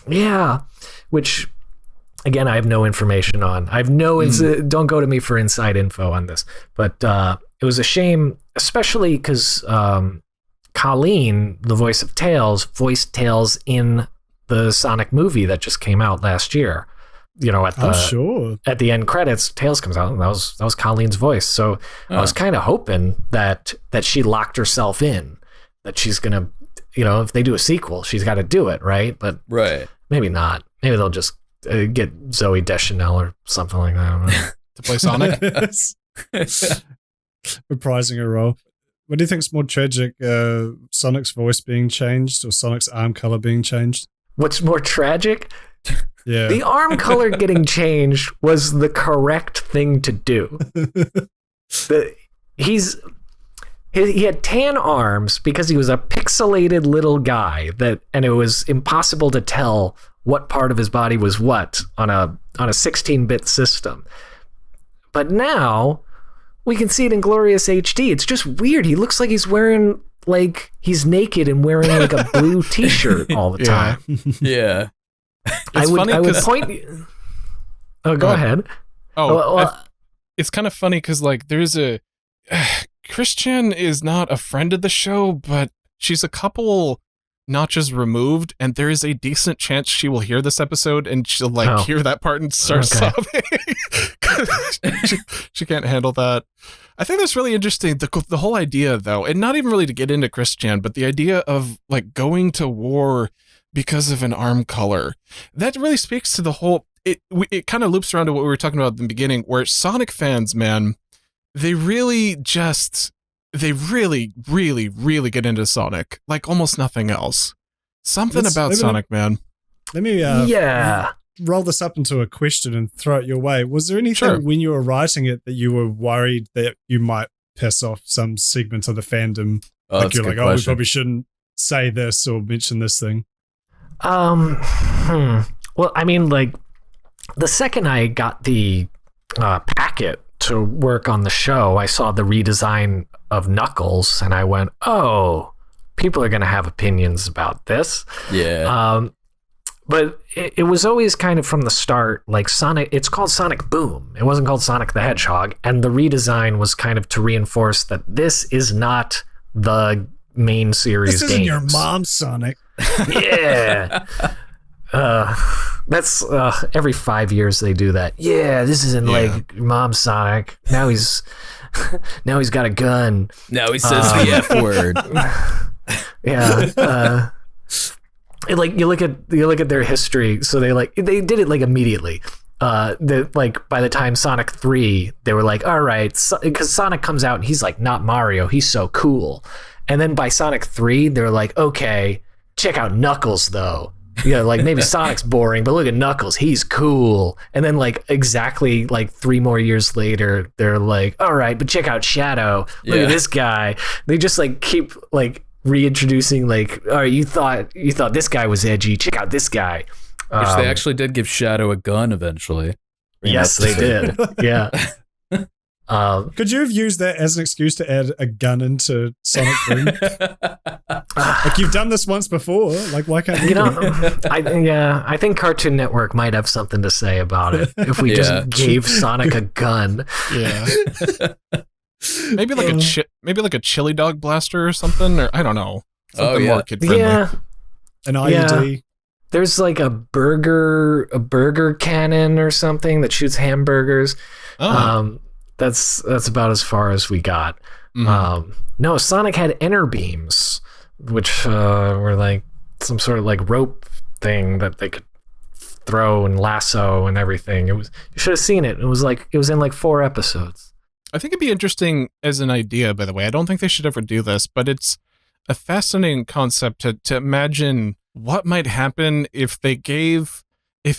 Yeah, which again I have no information on. I have no don't go to me for inside info on this. But it was a shame especially because Colleen, the voice of Tails, voiced Tails in the Sonic movie that just came out last year. You know, at the end credits, Tails comes out, and that was Colleen's voice. So I was kind of hoping that she locked herself in, that she's gonna, you know, if they do a sequel, she's got to do it, right? But maybe not. Maybe they'll just get Zoe Deschanel or something like that. I don't know. To play Sonic. Reprising a role. What do you think's more tragic? Sonic's voice being changed or Sonic's arm color being changed? What's more tragic? Yeah. The arm color getting changed was the correct thing to do. He had tan arms because he was a pixelated little guy and it was impossible to tell what part of his body was what on a 16-bit system. But now we can see it in glorious HD. It's just weird. He looks like he's wearing, like, he's naked and wearing like a blue t-shirt all the time. Yeah. I would point. Oh, go ahead. It's kind of funny because, like, there's Christian is not a friend of the show, but she's a couple notches removed, and there is a decent chance she will hear this episode and she'll hear that part and start sobbing. she can't handle that. I think that's really interesting. The whole idea, though, and not even really to get into Christian, but the idea of like going to war because of an arm color, that really speaks to the whole. It kind of loops around to what we were talking about at the beginning, where Sonic fans, man, they really, really get into Sonic like almost nothing else. Something about Sonic, man. Let me roll this up into a question and throw it your way. Was there anything when you were writing it that you were worried that you might piss off some segment of the fandom? Like you're like, we probably shouldn't say this or mention this thing. Well, I mean, like, the second I got the packet to work on the show, I saw the redesign of Knuckles, and I went, oh, people are going to have opinions about this. Yeah. But it was always kind of from the start, like Sonic, it's called Sonic Boom. It wasn't called Sonic the Hedgehog. And the redesign was kind of to reinforce that this is not the main series This isn't your mom's Sonic. Yeah. That's every 5 years they do that. Yeah, this isn't like Mom Sonic. Now he's got a gun. Now he says the F word. Yeah. Like you look at their history. So they did it like immediately. By the time Sonic 3, they were like, all right, because Sonic comes out and he's like not Mario. He's so cool. And then by Sonic 3, they're like, okay, check out Knuckles though. Yeah, like maybe Sonic's boring, but look at Knuckles, he's cool. And then like exactly like 3 more years later, they're like, all right, but check out Shadow. Look at this guy. They just like keep like reintroducing like, all right, you thought this guy was edgy. Check out this guy. Which they actually did give Shadow a gun eventually. Yes, they did. Yeah. Could you have used that as an excuse to add a gun into Sonic Boom? Like you've done this once before. Like why can't you? I think Cartoon Network might have something to say about it if we just gave Sonic a gun. Yeah. Maybe like a chili dog blaster or something, or I don't know. Something more kid friendly. Yeah. An IED. Yeah. There's like a burger cannon or something that shoots hamburgers. Oh. That's about as far as we got. Mm-hmm. No, Sonic had enter beams, which were like some sort of like rope thing that they could throw and lasso and everything. You should have seen it. It was in like 4 episodes. I think it'd be interesting as an idea, by the way. I don't think they should ever do this, but it's a fascinating concept to imagine what might happen if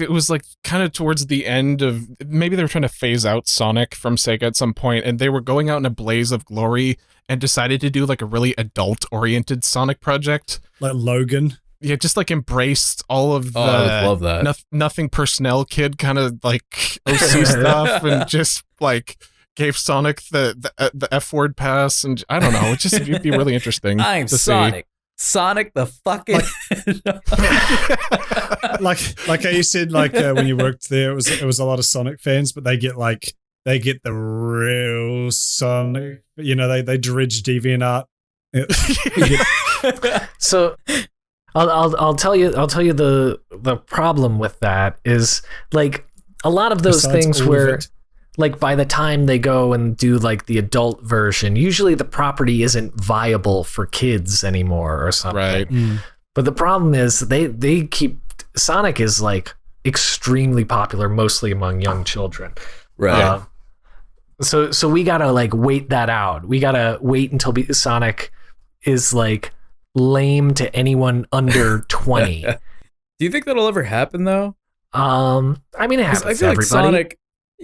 it was like kind of towards the end of, maybe they were trying to phase out Sonic from Sega at some point, and they were going out in a blaze of glory and decided to do like a really adult-oriented Sonic project. Like Logan. Yeah, just like embraced all of the I would love that. Nothing personnel kid kind of like OC stuff and just like gave Sonic the F word pass, and I don't know, it'd be really interesting. I'm to Sonic. See. Sonic the fucking like how you said, like when you worked there, it was a lot of Sonic fans, but they get like they get the real Sonic. You know, they dredge DeviantArt. So I'll tell you the problem with that is like a lot of those Besides things all of where it. like by the time they go and do like the adult version, usually the property isn't viable for kids anymore or something. Right. But the problem is they keep Sonic is like extremely popular, mostly among young children. Right. So we gotta like wait that out. We gotta wait until Sonic is like lame to anyone under 20. Do you think that'll ever happen though? I mean, it 'Cause happens I feel to like everybody. Sonic.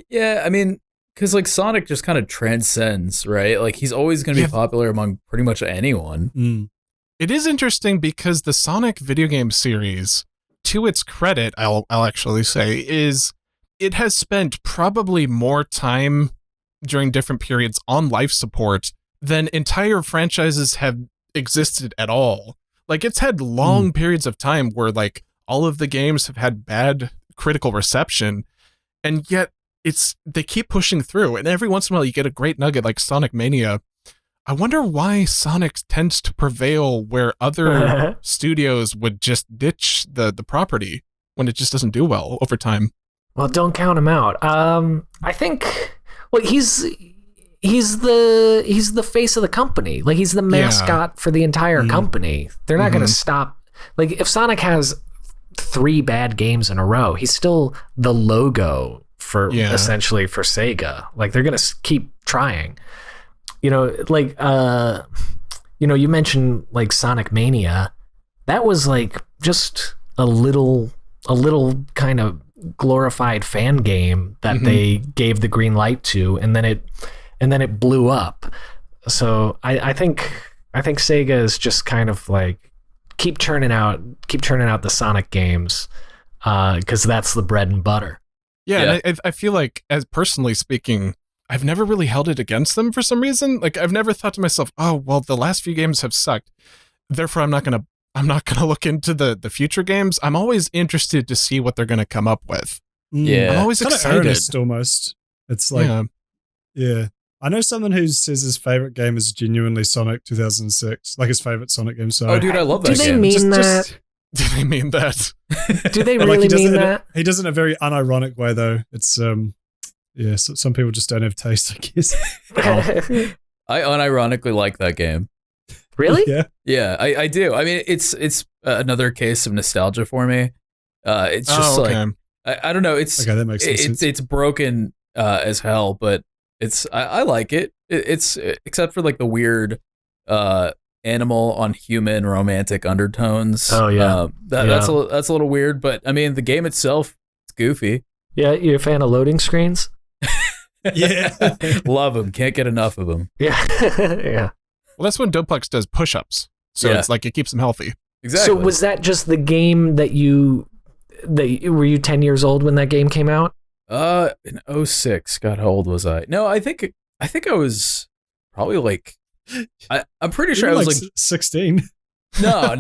Yeah, I mean, because like Sonic just kind of transcends, right? Like he's always going to be popular among pretty much anyone. It is interesting because the Sonic video game series, to its credit, I'll actually say, is it has spent probably more time during different periods on life support than entire franchises have existed at all. Like it's had long periods of time where like all of the games have had bad critical reception, and yet they keep pushing through, and every once in a while you get a great nugget like Sonic Mania. I wonder why Sonic tends to prevail where other studios would just ditch the property when it just doesn't do well over time. Well, don't count him out. I think he's the face of the company. Like he's the mascot for the entire company. They're not going to stop. Like if Sonic has 3 bad games in a row, he's still the logo for essentially for Sega. Like they're going to keep trying. You know, like you mentioned like Sonic Mania. That was like just a little kind of glorified fan game that they gave the green light to, and then it blew up. So I think Sega is just kind of like keep churning out the Sonic games because that's the bread and butter. Yeah. And I feel like, as personally speaking, I've never really held it against them for some reason. Like I've never thought to myself, oh well, the last few games have sucked, therefore I'm not gonna look into the future games. I'm always interested to see what they're gonna come up with. Yeah, I'm always Kind of excited. earnest almost. It's like yeah. I know someone who says his favorite game is genuinely Sonic 2006, like his favorite Sonic game. So Oh, dude, I love that Do they game. mean that? Do they mean that? Do they But, really he does mean it that? he does it in a very unironic way, though. It's yeah. So some people just don't have taste, I guess. I unironically like that game. Really? Yeah. Yeah, I do. I mean, it's another case of nostalgia for me. It's just like I don't know. It's Okay, that makes sense. it's broken as hell, but I like it. It's except for like the weird animal on human romantic undertones. Oh yeah, that's a little weird. But I mean, the game itself, it's goofy. Yeah, you're a fan of loading screens? Yeah. Love them. Can't get enough of them. Yeah, yeah. Well, that's when Doplex does push-ups, so Yeah. it's like it keeps them healthy. Exactly. So was that just the game that were you 10 years old when that game came out? In 06. God, how old was I? No, I think I was probably like. I'm pretty sure I was like 16. No, I'm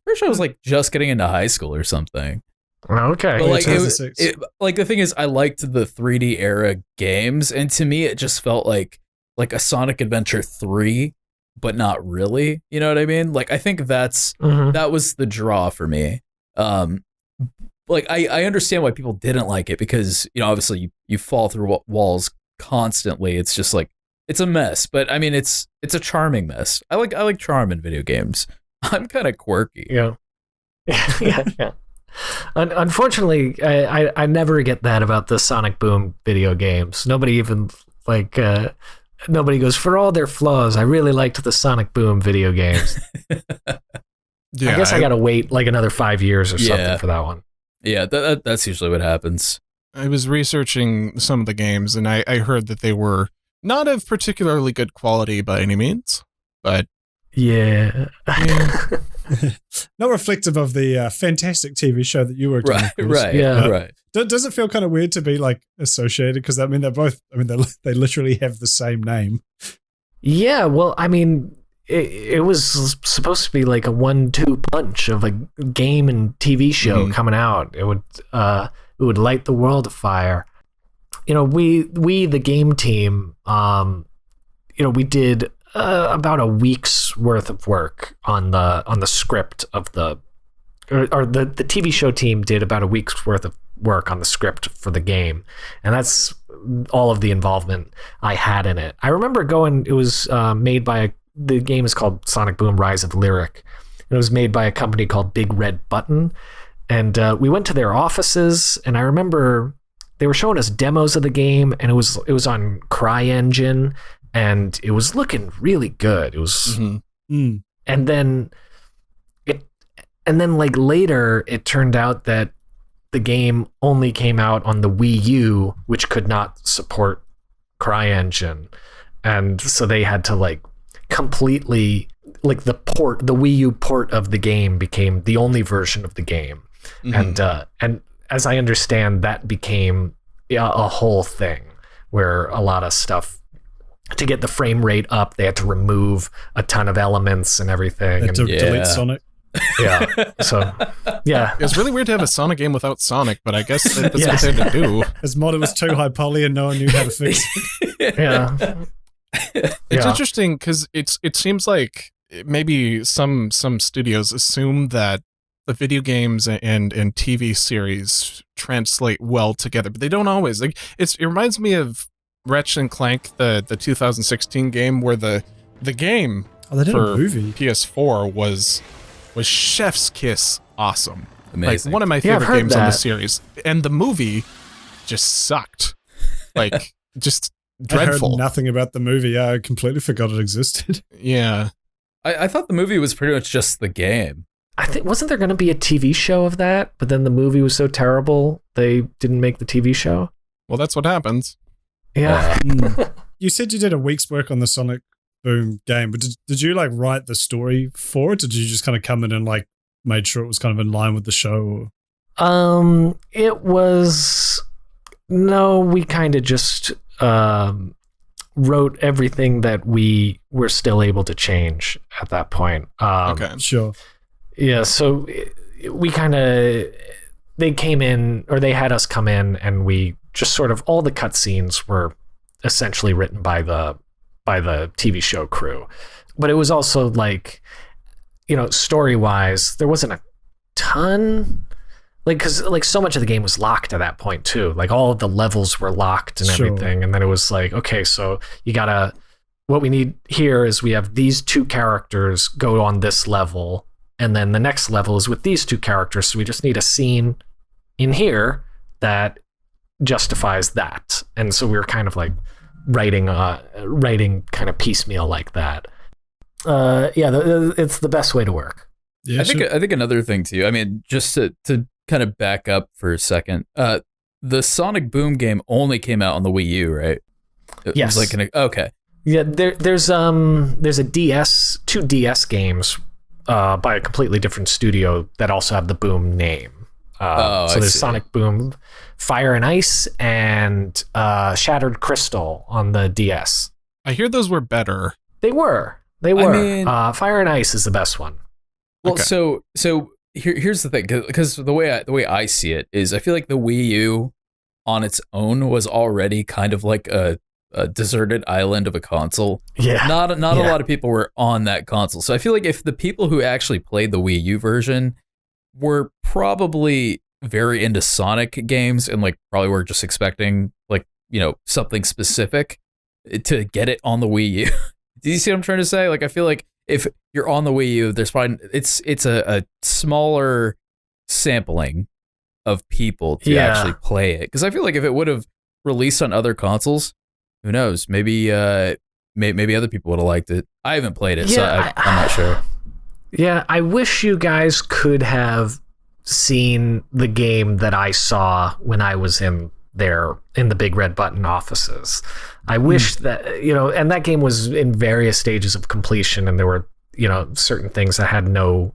pretty sure I was like just getting into high school or something. Okay. But like, 2006. like the thing is, I liked the 3D era games, and to me, it just felt like a Sonic Adventure 3, but not really. You know what I mean? Like, I think that was the draw for me. Like, I understand why people didn't like it because, you know, obviously you fall through walls constantly. It's just like it's a mess, but I mean, it's a charming mess. I like charm in video games. I'm kind of quirky. Yeah. Yeah. Unfortunately, I never get that about the Sonic Boom video games. Nobody even nobody goes, for all their flaws, I really liked the Sonic Boom video games. Yeah, I guess I gotta wait like another 5 years or something Yeah. for that one. Yeah, that's usually what happens. I was researching some of the games, and I heard that they were not of particularly good quality by any means, but Yeah. Not reflective of the fantastic TV show that you worked on. Right, of course. right, Yeah. right. Does it feel kind of weird to be like associated? Because I mean, they're both. I mean, they literally have the same name. Yeah, well, I mean, it was supposed to be like a 1-2 punch of a game and TV show coming out. It would light the world afire. we the game team, we did about a week's worth of work on the script of the TV show team did about a week's worth of work on the script for the game, and that's all of the involvement I had in it. I remember it was made by the game is called Sonic Boom Rise of Lyric. It was made by a company called Big Red Button, and we went to their offices, and I remember they were showing us demos of the game, and it was on CryEngine, and it was looking really good. It was, and then like later, it turned out that the game only came out on the Wii U, which could not support CryEngine, and so they had to like completely like the Wii U port of the game became the only version of the game, and as I understand, that became a whole thing where a lot of stuff to get the frame rate up, they had to remove a ton of elements and everything. To delete Sonic. Yeah. So, yeah. It's really weird to have a Sonic game without Sonic, but I guess that's what they had to do. His model was too high poly and no one knew how to fix it. Yeah. It's interesting because it seems like maybe some studios assume that the video games and TV series translate well together, but they don't always. Like it reminds me of Ratchet and Clank, the 2016 game, where the game they did for a movie. PS4 was chef's kiss awesome. Amazing. Like one of my favorite games on the series, and the movie just sucked. Like just dreadful. I heard nothing about the movie. I completely forgot it existed. Yeah. I thought the movie was pretty much just the game. I think wasn't there going to be a TV show of that, but then the movie was so terrible they didn't make the TV show. Well, that's what happens. Yeah. You said you did a week's work on the Sonic Boom game, but did you like write the story for it? Or did you just kind of come in and like made sure it was kind of in line with the show? It was we kind of just wrote everything that we were still able to change at that point. Okay, sure. Yeah, so we kind of they came in, or they had us come in, and we just sort of all the cutscenes were essentially written by the TV show crew, but it was also like, story wise, there wasn't a ton, like, because like so much of the game was locked at that point too. Like all of the levels were locked and everything, and then it was like, okay, so what we need here is we have these two characters go on this level, and then the next level is with these two characters, so we just need a scene in here that justifies that. And so we were kind of like writing kind of piecemeal like that. It's the best way to work. Yeah, I think another thing too, I mean, just to kind of back up for a second, the Sonic Boom game only came out on the Wii U, right? Yes. Was like okay. Yeah, there's a two DS games by a completely different studio that also have the Boom name. So there's Sonic Boom, Fire and Ice, and Shattered Crystal on the DS. I hear those were better. They were. I mean, Fire and Ice is the best one. Well, Okay. so here's the thing, because the way I see it is, I feel like the Wii U on its own was already kind of like a deserted island of a console. Yeah. Not a lot of people were on that console. So I feel like if the people who actually played the Wii U version were probably very into Sonic games and like probably were just expecting like, something specific to get it on the Wii U. Do you see what I'm trying to say? Like, I feel like if you're on the Wii U, there's probably it's a smaller sampling of people to actually play it. Because I feel like if it would have released on other consoles, who knows? Maybe other people would have liked it. I haven't played it, so I'm not sure. Yeah, I wish you guys could have seen the game that I saw when I was in the Big Red Button offices. I wish that, and that game was in various stages of completion, and there were, certain things that had no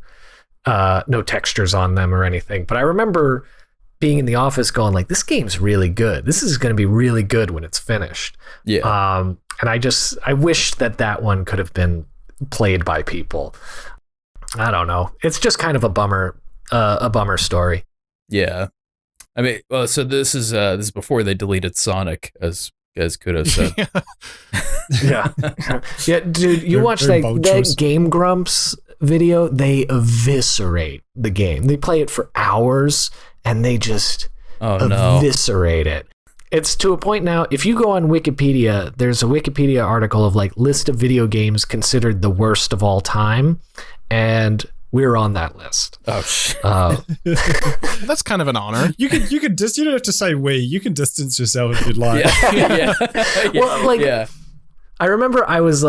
textures on them or anything. But I remember being in the office going like, this game's really good. This is going to be really good when it's finished. Yeah. And I wish that one could have been played by people. I don't know. It's just kind of a bummer story. Yeah. I mean, well, so this is before they deleted Sonic, as Kudo said. Yeah. Yeah, dude, you watch very that Game Grumps video, they eviscerate the game. They play it for hours and they just eviscerate it. It's to a point now, if you go on Wikipedia, there's a Wikipedia article of like list of video games considered the worst of all time, and we're on that list. Oh shit. That's kind of an honor. You don't have to say we. You can distance yourself if you'd like. Yeah. Well, like, I remember I was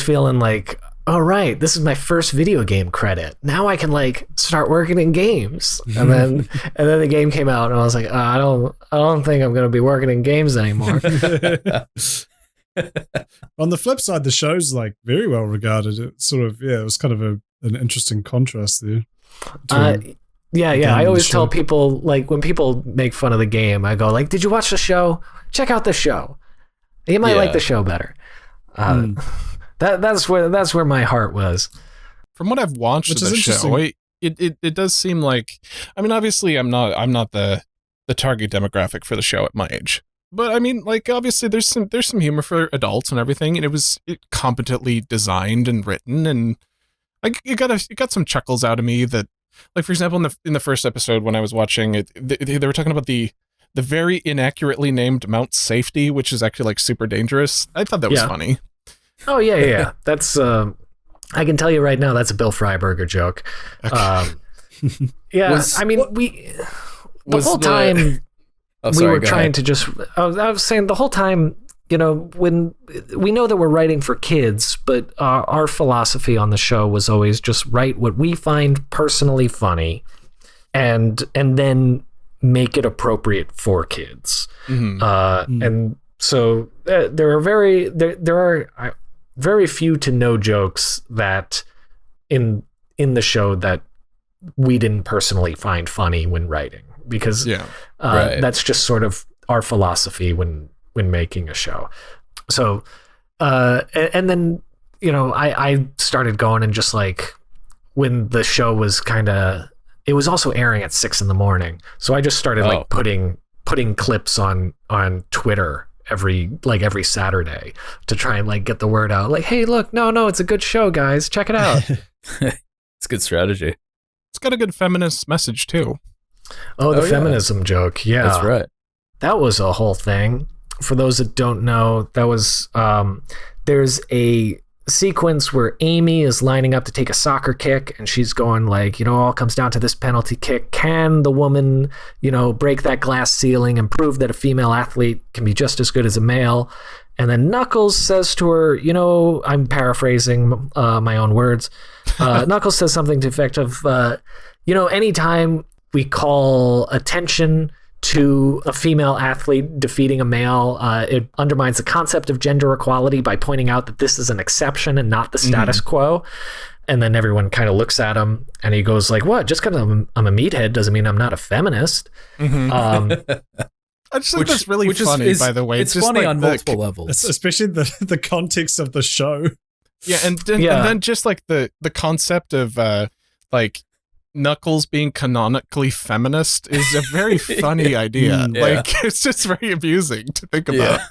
feeling like, all right, this is my first video game credit. Now I can like start working in games. And then the game came out, and I was like, I don't think I'm going to be working in games anymore. On the flip side, the show's like very well regarded. It sort of, it was kind of an interesting contrast there. Yeah. I always tell people, like, when people make fun of the game, I go like, did you watch the show? Check out the show. You might like the show better. That's where my heart was. From what I've watched of the show, it does seem like, I mean, obviously I'm not the target demographic for the show at my age. But I mean, like, obviously there's some humor for adults and everything, and it was competently designed and written, and like it got some chuckles out of me that, like, for example, in the first episode when I was watching it, they were talking about the very inaccurately named Mount Safety, which is actually like super dangerous. I thought that was funny. Oh yeah. That's I can tell you right now, that's a Bill Freiberger joke. Okay. I mean, the whole time we were trying to just. I was saying the whole time, you know, when we know that we're writing for kids, but our philosophy on the show was always just write what we find personally funny, and then make it appropriate for kids. And so there are very few to no jokes that in the show that we didn't personally find funny when writing, because that's just sort of our philosophy when making a show. So and then, you know, I started going, and just like when the show was it was also airing at 6 a.m, so I just started like putting clips on Twitter every Saturday to try and like get the word out, like, hey, look, no, it's a good show, guys, check it out. It's a good strategy. It's got a good feminist message too. The feminism joke. Yeah, that's right. That was a whole thing. For those that don't know, that was there's a sequence where Amy is lining up to take a soccer kick, and she's going like, you know, all comes down to this penalty kick. Can the woman, you know, break that glass ceiling and prove that a female athlete can be just as good as a male? And then Knuckles says to her, you know, I'm paraphrasing my own words. Knuckles says something to the effect of, you know, anytime we call attention to a female athlete defeating a male, it undermines the concept of gender equality by pointing out that this is an exception and not the status quo. And then everyone kind of looks at him, and he goes like, what, just because I'm a meathead doesn't mean I'm not a feminist. I just think that's really funny, by the way. It's just funny, like, on multiple levels. Especially the context of the show. Yeah, and then just like the concept of like Knuckles being canonically feminist is a very funny idea. Like, it's just very amusing to think about.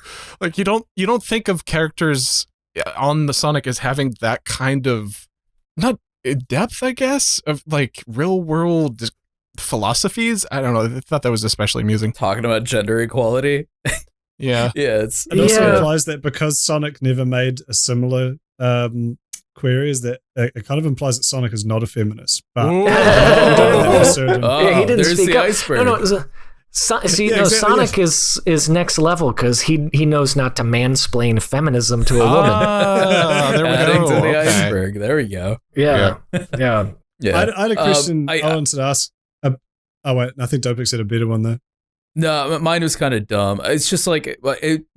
Like, you don't think of characters on the Sonic as having that kind of, not depth, I guess, of like real world philosophies. I don't know. I thought that was especially amusing. Talking about gender equality. Yeah. It also implies that because Sonic never made a similar query, is that it kind of implies that Sonic is not a feminist. But he didn't speak the up. iceberg. No. Sonic is next level because he knows not to mansplain feminism to a woman. There we Adding go. to the iceberg. There we go. Yeah. I had a question I wanted to ask. Wait, I think Dopik said a better one there. No, mine was kind of dumb. It's just like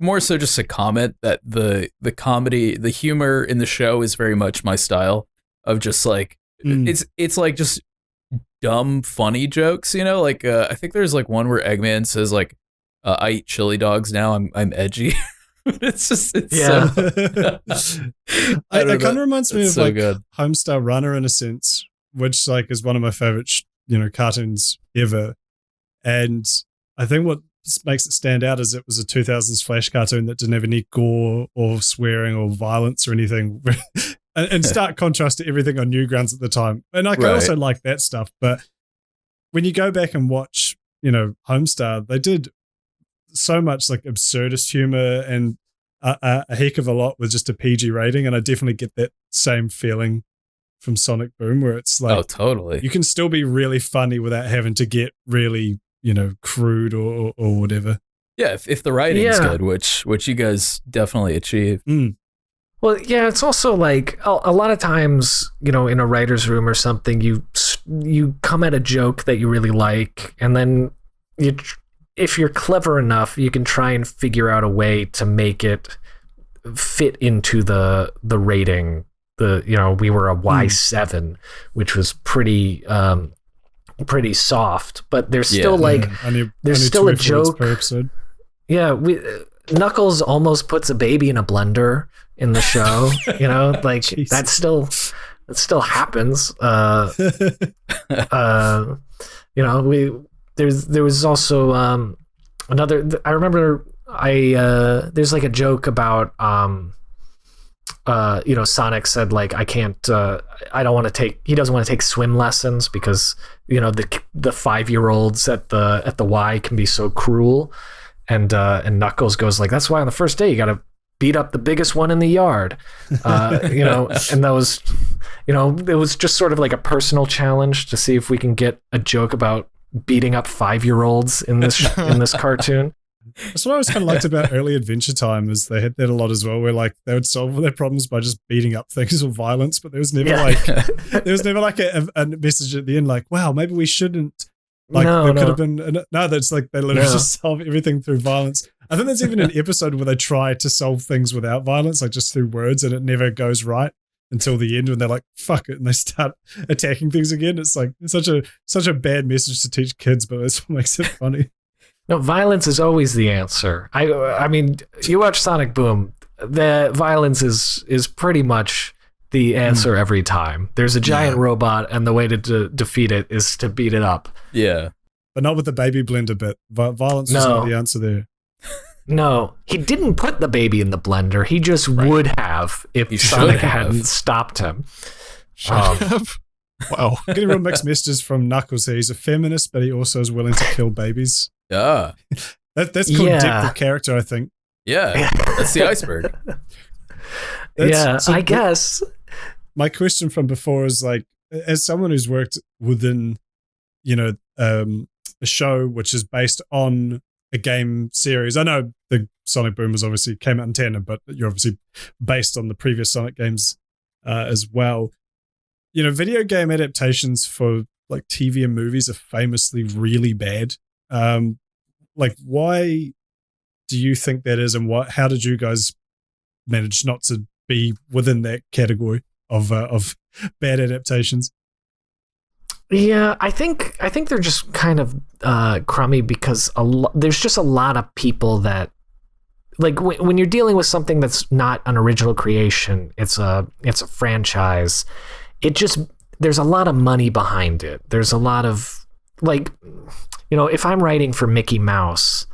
more so just a comment that the comedy, the humor in the show is very much my style of just like it's like just dumb funny jokes, you know? Like I think there's like one where Eggman says like I eat chili dogs now, I'm edgy. It's so it kind of reminds me of so like good. Homestar Runner in a sense, which like is one of my favorite cartoons ever. And I think what makes it stand out is it was a 2000s Flash cartoon that didn't have any gore or swearing or violence or anything. In stark contrast to everything on Newgrounds at the time. And I also like that stuff. But when you go back and watch, Homestar, they did so much like absurdist humor and a heck of a lot with just a PG rating. And I definitely get that same feeling from Sonic Boom, where it's like, oh, totally. You can still be really funny without having to get really, crude or whatever. Yeah, if the writing's good, which you guys definitely achieve. Well, yeah, it's also like a lot of times, in a writer's room or something, you come at a joke that you really like, and then if you're clever enough, you can try and figure out a way to make it fit into the rating. We were a Y7, which was pretty soft, but there's still there's still a joke per episode. Yeah, Knuckles almost puts a baby in a blender in the show, like that still happens. There was also another. I remember there's like a joke about Sonic said like I can't I don't want to take he doesn't want to take swim lessons because the 5-year-olds at the Y can be so cruel, and Knuckles goes like, that's why on the first day you got to beat up the biggest one in the yard, and that was it was just sort of like a personal challenge to see if we can get a joke about beating up 5-year-olds in this cartoon. That's what I always kind of liked about early Adventure Time, is they had that a lot as well, where like they would solve their problems by just beating up things or violence, but there was never like a message at the end like, wow, maybe we shouldn't. Like there could have been that's like they literally just solve everything through violence. I think there's even an episode where they try to solve things without violence, like just through words, and it never goes right until the end when they're like, fuck it, and they start attacking things again. It's like such a bad message to teach kids, but that's what makes it funny. No, violence is always the answer. I mean, you watch Sonic Boom, the violence is pretty much the answer every time. There's a giant robot, and the way to defeat it is to beat it up. Yeah. But not with the baby blender bit. Violence was not the answer there. No, he didn't put the baby in the blender. He just would have if Sonic hadn't stopped him. Wow. Getting real mixed messages from Knuckles here. He's a feminist, but he also is willing to kill babies. Yeah. That's called depth of character, I think. Yeah, that's the iceberg. I guess. My question from before is like, as someone who's worked within, a show which is based on a game series. I know the Sonic Boom was obviously came out in tandem, but you're obviously based on the previous Sonic games as well. Video game adaptations for like TV and movies are famously really bad. Like, why do you think that is, and how did you guys manage not to be within that category of bad adaptations? Yeah, I think they're just kind of crummy because there's just a lot of people that, like, when you're dealing with something that's not an original creation, it's a franchise. There's a lot of money behind it. There's a lot of, like, if I'm writing for Mickey Mouse,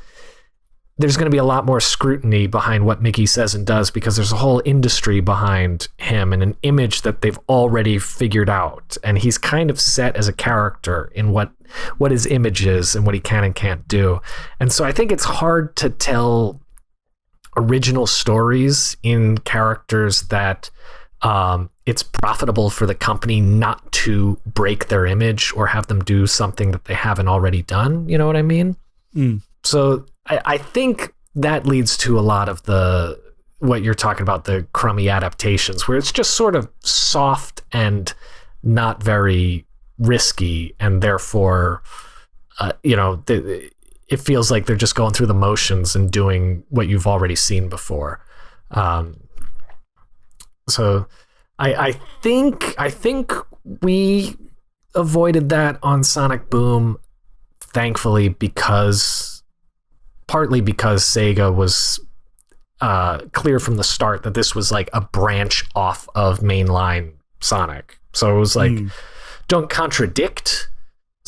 there's going to be a lot more scrutiny behind what Mickey says and does because there's a whole industry behind him and an image that they've already figured out. And he's kind of set as a character in what his image is and what he can and can't do. And so I think it's hard to tell original stories in characters that it's profitable for the company not to break their image or have them do something that they haven't already done. You know what I mean? So I think that leads to a lot of what you're talking about, the crummy adaptations, where it's just sort of soft and not very risky, and therefore, it feels like they're just going through the motions and doing what you've already seen before. So I think we avoided that on Sonic Boom, thankfully, partly because Sega was clear from the start that this was like a branch off of mainline Sonic. So it was like, don't contradict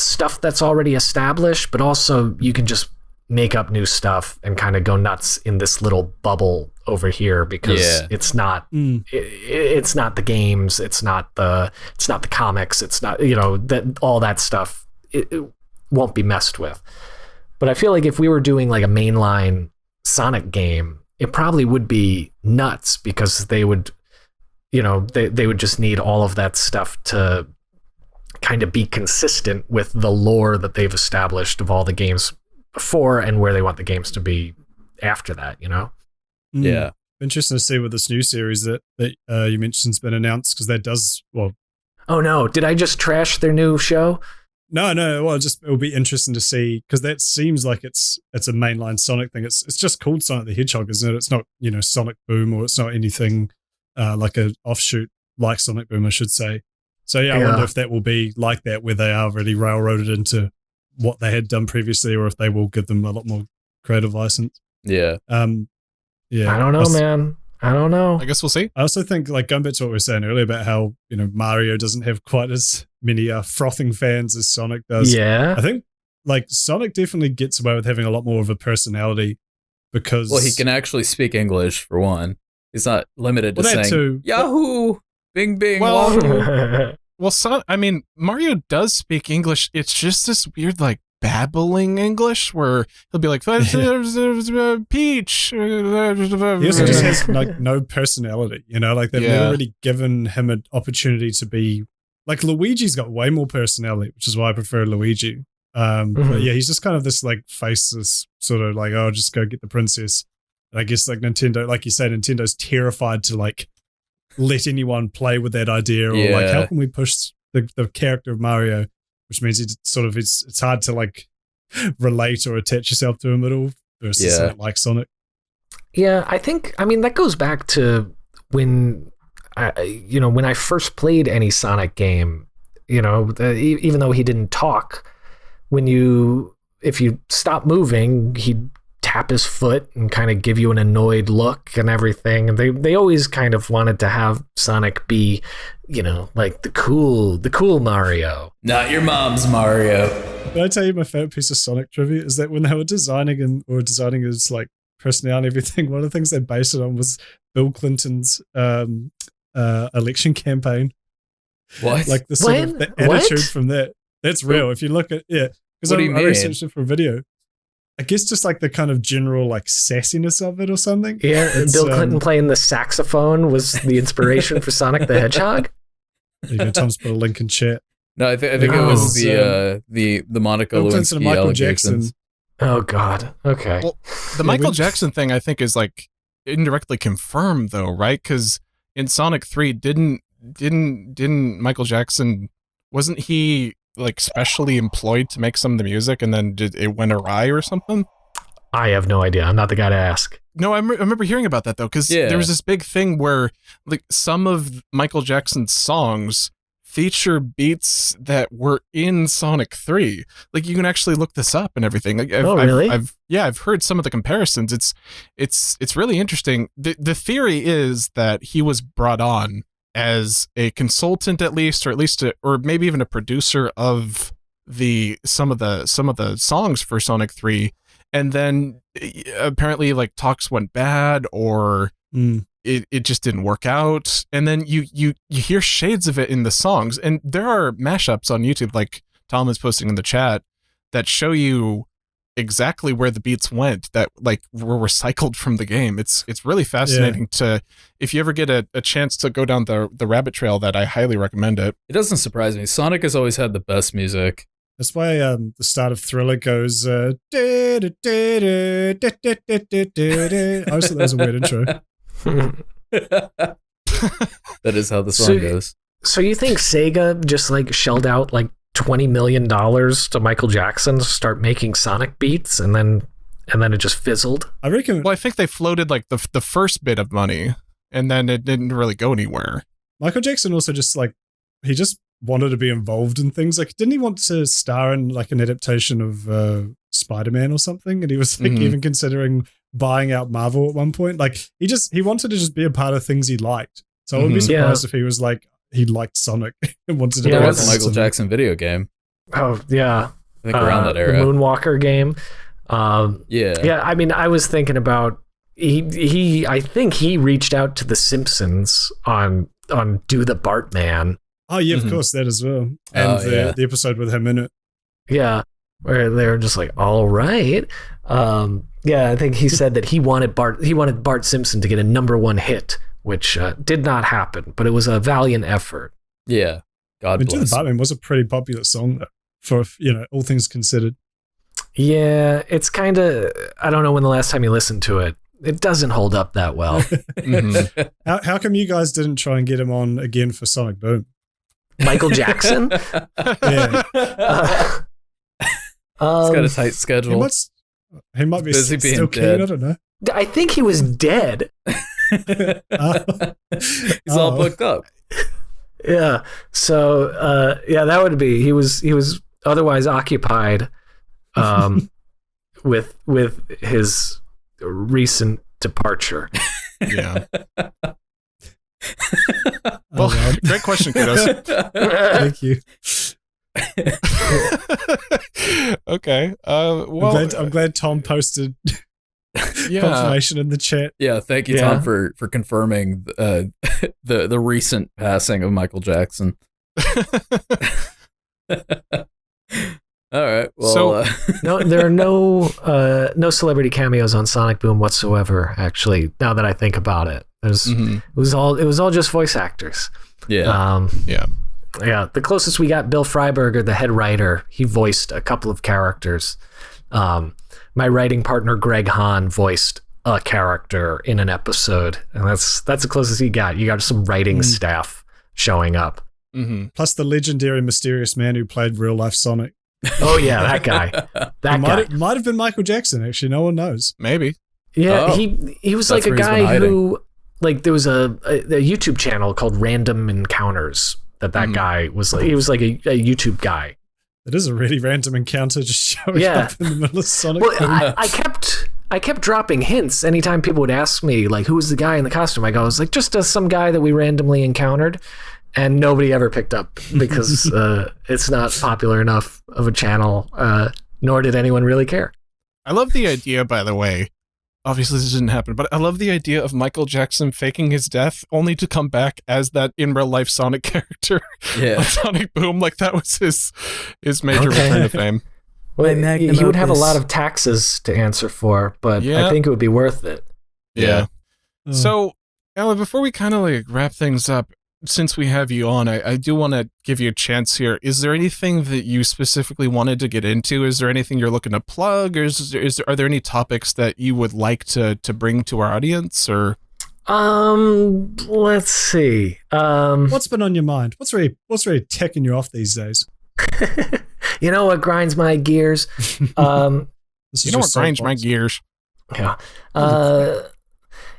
stuff that's already established, but also you can just make up new stuff and kind of go nuts in this little bubble over here because it's not it's not the games, it's not the comics, it's not, you know, that all that stuff it won't be messed with. But I feel like if we were doing like a mainline Sonic game, it probably would be nuts because they would, you know, they would just need all of that stuff to kind of be consistent with the lore that they've established of all the games before and where they want the games to be after that, you know? Yeah. Interesting to see what this new series that you mentioned's been announced, because that does, well... Oh no, did I just trash their new show? No, well, it'll be interesting to see, because that seems like it's a mainline Sonic thing. It's just called Sonic the Hedgehog, isn't it? It's not, you know, Sonic Boom, or it's not anything like an offshoot like Sonic Boom, I should say. So yeah, I wonder if that will be like that, where they are really railroaded into what they had done previously, or if they will give them a lot more creative license. Yeah. Yeah. I don't know, man. I don't know. I guess we'll see. I also think, like, going back to what we were saying earlier about how, you know, Mario doesn't have quite as many frothing fans as Sonic does. Yeah. I think, like, Sonic definitely gets away with having a lot more of a personality because... Well, he can actually speak English, for one. He's not limited to saying, too, Yahoo! Bing, bing, Well, wahoo! Well, I mean, Mario does speak English. It's just this weird, like, babbling English where he'll be like, Peach. He also just has, like, no personality, you know? Like, they've never really given him an opportunity to be... Like, Luigi's got way more personality, which is why I prefer Luigi. But yeah, he's just kind of this, like, faceless sort of like, oh, just go get the princess. And I guess, like, Nintendo, like you said, Nintendo's terrified to, like, let anyone play with that idea, or like, how can we push the character of Mario, which means it's hard to, like, relate or attach yourself to him at all versus something like Sonic. Yeah, I mean that goes back to when I first played any Sonic game, you know, even though he didn't talk, if you stop moving, he'd tap his foot and kind of give you an annoyed look and everything. And they always kind of wanted to have Sonic be, you know, like the cool Mario. Not your mom's Mario. Can I tell you my favorite piece of Sonic trivia is that when they were designing his, like, personality and everything, one of the things they based it on was Bill Clinton's election campaign. What? Like the sort of the attitude from that. That's real. If you look at because I researched it for a video. I guess just like the kind of general, like, sassiness of it or something. Yeah, Bill Clinton playing the saxophone was the inspiration for Sonic the Hedgehog. There you go, Tom's put a link in chat. No, I think it was the Monica Bill Clinton Lewinsky and Michael allegations. Jackson. Oh God. Okay. Well, the Michael Jackson thing, I think, is, like, indirectly confirmed, though, right? Because in Sonic 3, didn't Michael Jackson, wasn't he, like, specially employed to make some of the music, and then it went awry or something? I have no idea. I'm not the guy to ask. No, I remember hearing about that, though, because there was this big thing where, like, some of Michael Jackson's songs feature beats that were in Sonic 3. Like, you can actually look this up and everything. Like, really? I've heard some of the comparisons. It's really interesting. The theory is that he was brought on as a consultant, at least or maybe even a producer of some of the songs for Sonic 3, and then apparently, like, talks went bad, or it just didn't work out, and then you hear shades of it in the songs, and there are mashups on YouTube, like Tom is posting in the chat, that show you exactly where the beats went that, like, were recycled from the game. It's really fascinating to, if you ever get a chance to go down the rabbit trail, that I highly recommend it. It doesn't surprise me. Sonic has always had the best music. That's why the start of Thriller goes I also thought that was a weird intro. That is how the song goes. So you think Sega just, like, shelled out like $20 million to Michael Jackson to start making Sonic beats, and then it just fizzled? I reckon. Well, I think they floated, like, the first bit of money, and then it didn't really go anywhere. Michael Jackson also just, like, he just wanted to be involved in things. Like, didn't he want to star in, like, an adaptation of Spider-Man or something? And he was, like, even considering buying out Marvel at one point. Like, he wanted to just be a part of things he liked. So I would be surprised if he was like, he liked Sonic and wanted to There do was a Michael Jackson video game. Oh yeah, I think around that era. the Moonwalker game. Yeah. I mean, I was thinking about I think he reached out to the Simpsons on Do the Bartman. Oh yeah, of course, that as well, and the episode with him in it. Yeah, where they were just like, all right. I think he said that he wanted Bart Simpson to get a #1 hit, which did not happen, but it was a valiant effort. Yeah. God Do the bless. Bartman was a pretty popular song though, for all things considered. Yeah, it's kind of, I don't know when the last time you listened to it. It doesn't hold up that well. How come you guys didn't try and get him on again for Sonic Boom? Michael Jackson? Yeah. He's got a tight schedule. He might be Busy being still keen, dead. I don't know. I think he was dead. He's all booked up. Yeah. So, that would be, he was otherwise occupied with his recent departure. Yeah. Well, great question, kiddos. Thank you. Okay. Well, I'm glad Tom posted yeah. confirmation in the chat. Yeah, thank you, Tom, for confirming the recent passing of Michael Jackson. All right. Well, No, there are no celebrity cameos on Sonic Boom whatsoever. Actually, now that I think about it, it was all just voice actors. yeah. Yeah. The closest we got, Bill Freiberger, the head writer, he voiced a couple of characters. My writing partner Greg Hahn voiced a character in an episode, and that's the closest he got. You got some writing staff showing up. Plus the legendary mysterious man who played real life Sonic. Oh yeah, that guy. Might have been Michael Jackson, actually. No one knows. Maybe. Yeah, Oh, he was that's like a where he's been guy hiding. who, like, there was a YouTube channel called Random Encounters that guy was like. He was like a YouTube guy. It is a really random encounter just showing up in the middle of Sonic. Well, I kept dropping hints anytime people would ask me, like, who was the guy in the costume. I was like, just some guy that we randomly encountered. And nobody ever picked up because it's not popular enough of a channel, nor did anyone really care. I love the idea, by the way. Obviously, this didn't happen, but I love the idea of Michael Jackson faking his death only to come back as that in real life Sonic character on Sonic Boom. Like, that was his major return to fame. Well, he would have a lot of taxes to answer for, but I think it would be worth it. Yeah. So, Ella, before we kind of like wrap things up, since we have you on, I do want to give you a chance here. Is there anything that you specifically wanted to get into? Is there anything you're looking to plug? Or are there any topics that you would like to bring to our audience? Or let's see. What's been on your mind? What's really ticking you off these days? You know what grinds my gears? you know what grinds my gears? Yeah.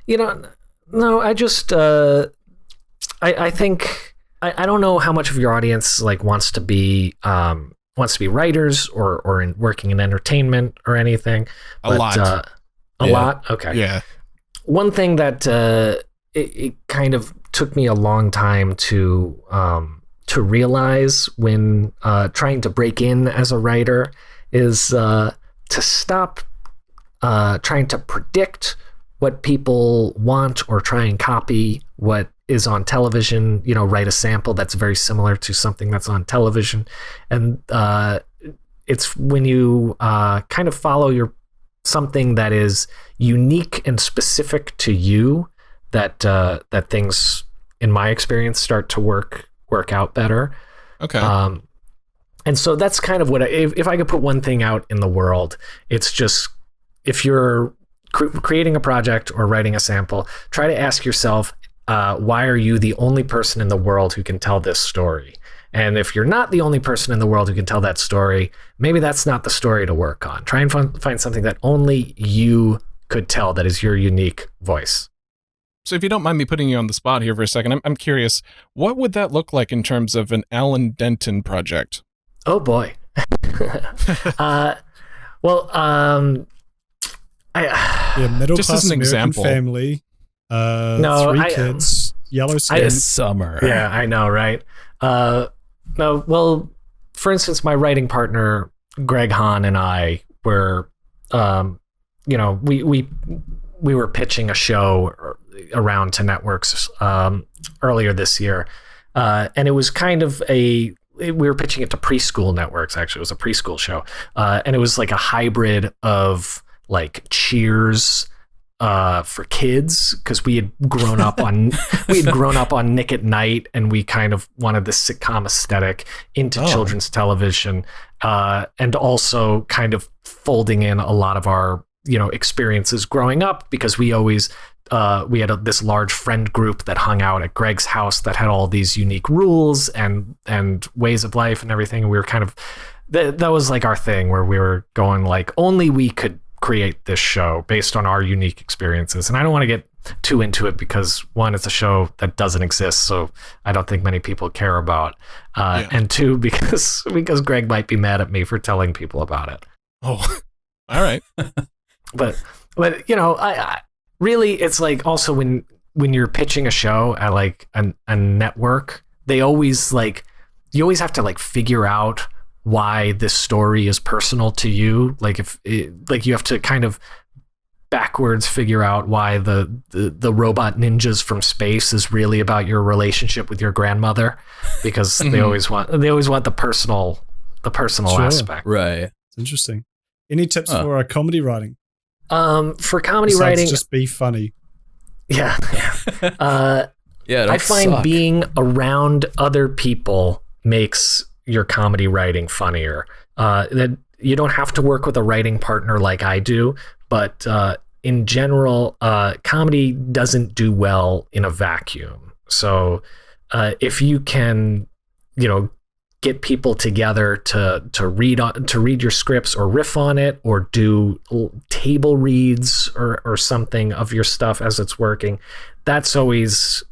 No, I just I think I don't know how much of your audience like wants to be writers or working in entertainment or anything. A lot. A lot. Okay. Yeah. One thing that it kind of took me a long time to realize when trying to break in as a writer is to stop trying to predict what people want or try and copy what is on television, write a sample that's very similar to something that's on television. And it's when you kind of follow something that is unique and specific to you that things, in my experience, start to work out better. Okay. And so that's kind of what if I could put one thing out in the world, it's just if you're creating a project or writing a sample, try to ask yourself, why are you the only person in the world who can tell this story? And if you're not the only person in the world who can tell that story, maybe that's not the story to work on. Try and find something that only you could tell that is your unique voice. So if you don't mind me putting you on the spot here for a second, I'm curious, what would that look like in terms of an Alan Denton project? Oh boy. Middle just class as an American example. family, 3 kids, yellow skin. This summer. Yeah, I know, right? No, well, for instance, my writing partner Greg Hahn and I were, we were pitching a show around to networks earlier this year, and it was kind of we were pitching it to preschool networks. Actually, it was a preschool show, and it was like a hybrid of like Cheers for kids, because we had grown up on Nick at Night, and we kind of wanted this sitcom aesthetic into children's television, and also kind of folding in a lot of our experiences growing up, because we always we had this large friend group that hung out at Greg's house that had all these unique rules and ways of life and everything. And we were kind of that was like our thing, where we were going like, only we could create this show based on our unique experiences. And I don't want to get too into it, because one, it's a show that doesn't exist, so I don't think many people care about, and two, because Greg might be mad at me for telling people about it. Oh, all right. but I really, it's like, also when you're pitching a show at like a network, they always like, you always have to like figure out why this story is personal to you. Like you have to kind of backwards figure out why the robot ninjas from space is really about your relationship with your grandmother, because they always want the personal aspect. Right. It's interesting. Any tips for comedy writing? For comedy Besides writing, just be funny. Yeah. Don't I find suck. being around other people makes your comedy writing funnier. That you don't have to work with a writing partner like I do, but in general, comedy doesn't do well in a vacuum. So if you can, get people together to read your scripts or riff on it, or do table reads or something of your stuff as it's working, that's always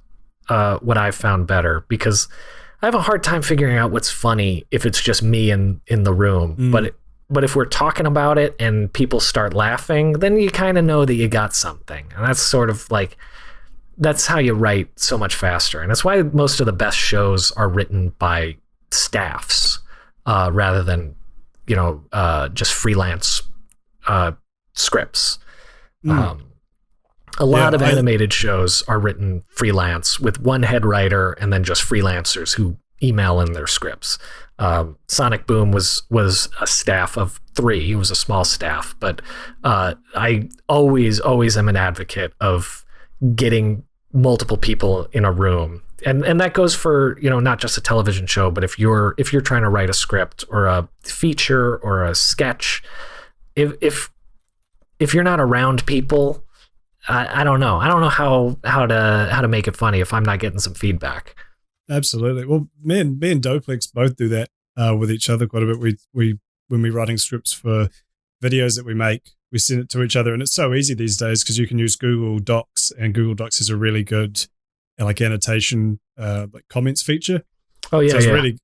what I've found better, because I have a hard time figuring out what's funny if it's just me in the room. But if we're talking about it and people start laughing, then you kind of know that you got something. And that's sort of like, that's how you write so much faster. And that's why most of the best shows are written by staffs rather than just freelance scripts. A lot of animated shows are written freelance with one head writer and then just freelancers who email in their scripts. Sonic Boom was a staff of 3. It was a small staff, but I always am an advocate of getting multiple people in a room. And that goes for, not just a television show, but if you're trying to write a script or a feature or a sketch, if you're not around people, I don't know. I don't know how to make it funny if I'm not getting some feedback. Absolutely. Well, me and Doplex both do that with each other quite a bit. We when we're writing scripts for videos that we make, we send it to each other, and it's so easy these days because you can use Google Docs, and Google Docs is a really good like annotation like comments feature. Oh yeah, so it's really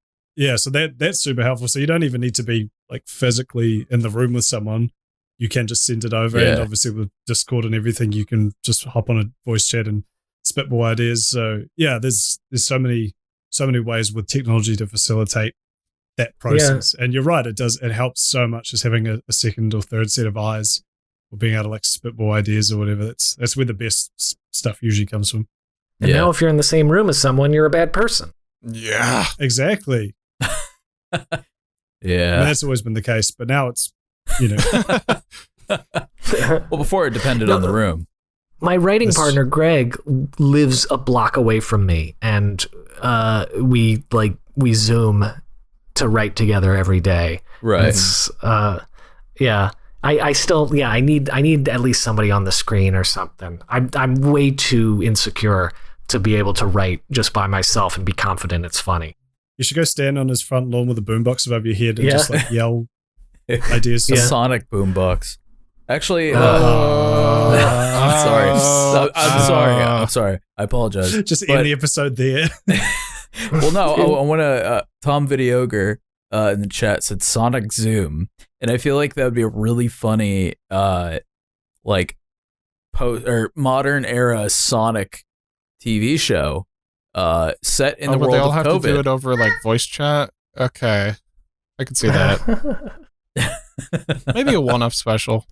so that's super helpful. So you don't even need to be like physically in the room with someone. You can just send it over, and obviously with Discord and everything, you can just hop on a voice chat and spitball ideas. So yeah, there's so many ways with technology to facilitate that process. And you're right, it helps so much just having a second or third set of eyes, or being able to like spitball ideas or whatever. That's where the best stuff usually comes from. And now if you're in the same room as someone, you're a bad person. Yeah, exactly. Yeah, and that's always been the case, but now it's well, before it depended on the room. My writing partner Greg lives a block away from me, and we Zoom to write together every day. Right. It's, I still I need at least somebody on the screen or something. I'm way too insecure to be able to write just by myself and be confident it's funny. You should go stand on his front lawn with a boombox above your head and just like yell ideas. A sonic boombox. Actually, I'm sorry. I apologize. Just end the episode there. Well, no, I want to. Tom Videogre in the chat said Sonic Zoom, and I feel like that would be a really funny, like, modern era Sonic TV show, set in the world they all of have COVID. to do it over like voice chat. Okay. I could see that. Maybe a one-off special.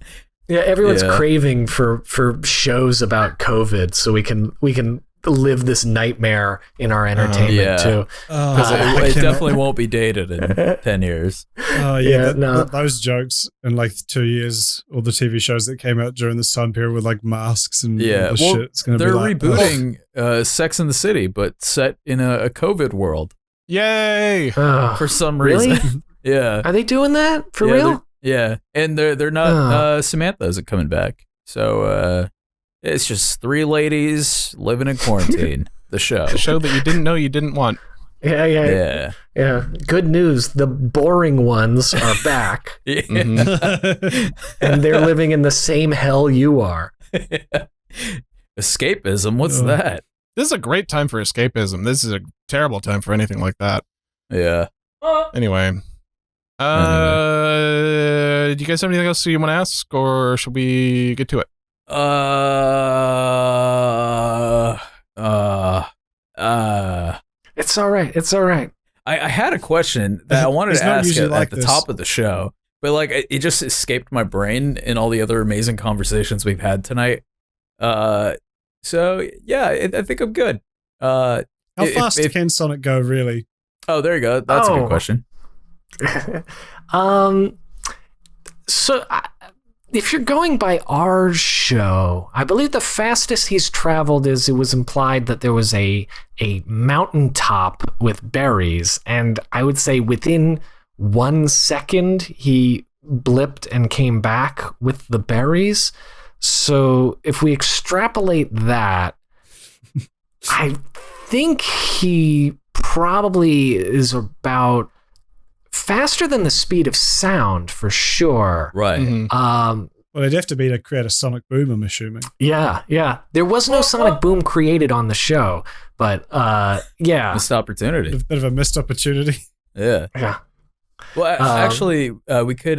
Yeah, everyone's Yeah. craving for shows about COVID, so we can live this nightmare in our entertainment yeah. too. Because I it cannot- definitely won't be dated in 10 years. Oh Yeah, yeah, no. those jokes in like 2 years, all the TV shows that came out during this time period with like masks and Yeah, all the well, shit. It's gonna be they're like, rebooting Sex and the City, but set in a COVID world Yay! Ugh. for some Really? reason. Yeah. Are they doing that for Yeah, real? Yeah, and they're not Samantha isn't coming back, so it's just 3 ladies living in quarantine. The show. The show that you didn't know you didn't want. Yeah. Good news. The boring ones are back, Mhm. and they're living in the same hell you are. Escapism. What's Oh. that? This is a great time for escapism. This is a terrible time for anything like that. Yeah. Anyway. Do you guys have anything else you want to ask, or should we get to it? It's all right. It's all right. I had a question that I wanted It's to not ask usually at like the this. top of the show, but like it just escaped my brain in all the other amazing conversations we've had tonight. So yeah, I think I'm good. How fast can Sonic go, really? Oh, there you go. That's a Oh. good question. So if you're going by our show, I believe the fastest he's traveled is it was implied that there was a mountaintop with berries, and I would say within 1 second he blipped and came back with the berries. So if we extrapolate that, I think he probably is about faster than the speed of sound for sure. Right. Mhm. Well, it'd have to be to create a Sonic Boom, I'm assuming. Yeah. There was no Sonic Boom created on the show, but yeah. Missed opportunity. A bit of a missed opportunity. Yeah. Yeah. Well, actually, we could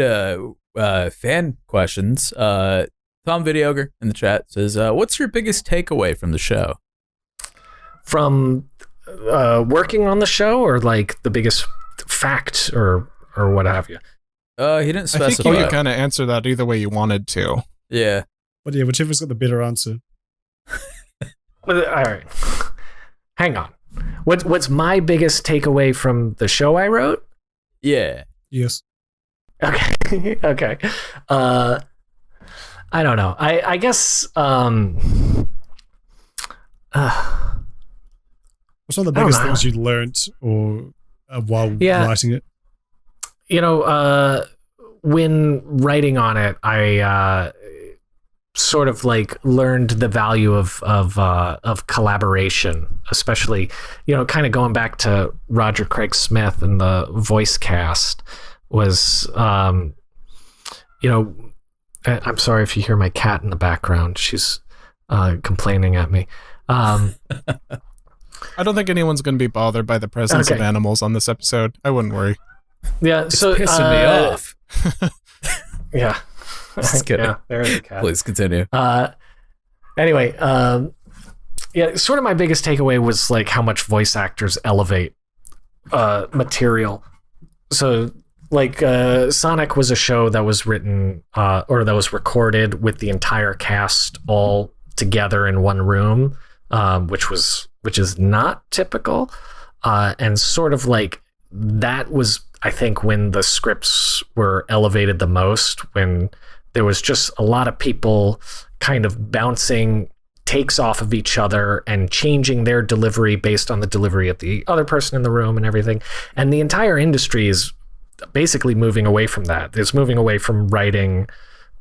fan questions. Tom Videogre in the chat says, "What's your biggest takeaway from the show?" From working on the show, or like the biggest fact or what have you. He didn't I think specify. you could kind of answer that either way you wanted to. Yeah. But yeah, whichever's got the better answer. All right. Hang on. What's my biggest takeaway from the show I wrote? Yeah. Yes. Okay. Okay. I don't know. I guess What's one of the I don't biggest know. things you learnt or while Yeah. writing it? you know, when writing on it, I sort of like learned the value of collaboration, especially, you know, kind of going back to Roger Craig Smith and the voice cast was, you know, I'm sorry if you hear my cat in the background. She's complaining at me. I don't think anyone's going to be bothered by the presence of Okay. animals on this episode. I wouldn't worry. Yeah, It's so pissing me off. Yeah, Just kidding. Yeah, there's the cat. Please continue. Anyway, yeah, sort of my biggest takeaway was like how much voice actors elevate material. So, like, Sonic was a show that was written or that was recorded with the entire cast all together in one room, which is not typical, and sort of like that was, I think, when the scripts were elevated the most, when there was just a lot of people kind of bouncing takes off of each other and changing their delivery based on the delivery of the other person in the room and everything. And the entire industry is basically moving away from that. It's moving away from writing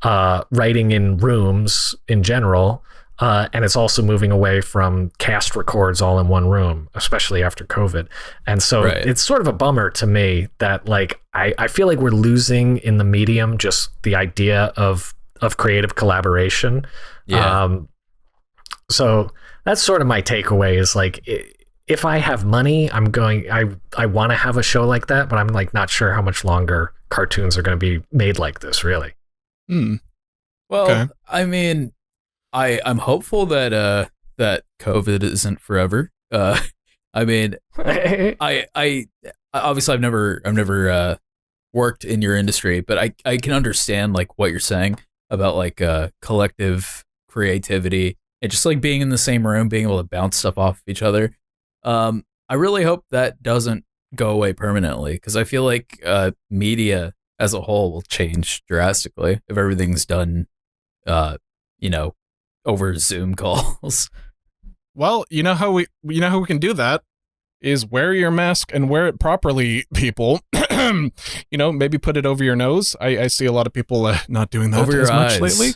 in rooms in general. And it's also moving away from cast records all in one room, especially after COVID. And so Right. it's sort of a bummer to me that, like, I feel like we're losing in the medium just the idea of creative collaboration. Yeah. So that's sort of my takeaway is like, if I have money, I want to have a show like that, but I'm like not sure how much longer cartoons are going to be made like this, really. Hmm. Well, Okay. I mean, I'm hopeful that that COVID isn't forever. I mean, I obviously I've never worked in your industry, but I can understand like what you're saying about like collective creativity and just like being in the same room, being able to bounce stuff off of each other. I really hope that doesn't go away permanently, because I feel like media as a whole will change drastically if everything's done, over Zoom calls. Well, you know how we can do that is wear your mask and wear it properly, people. Maybe put it over your nose. I see a lot of people not doing that over as your much eyes. lately.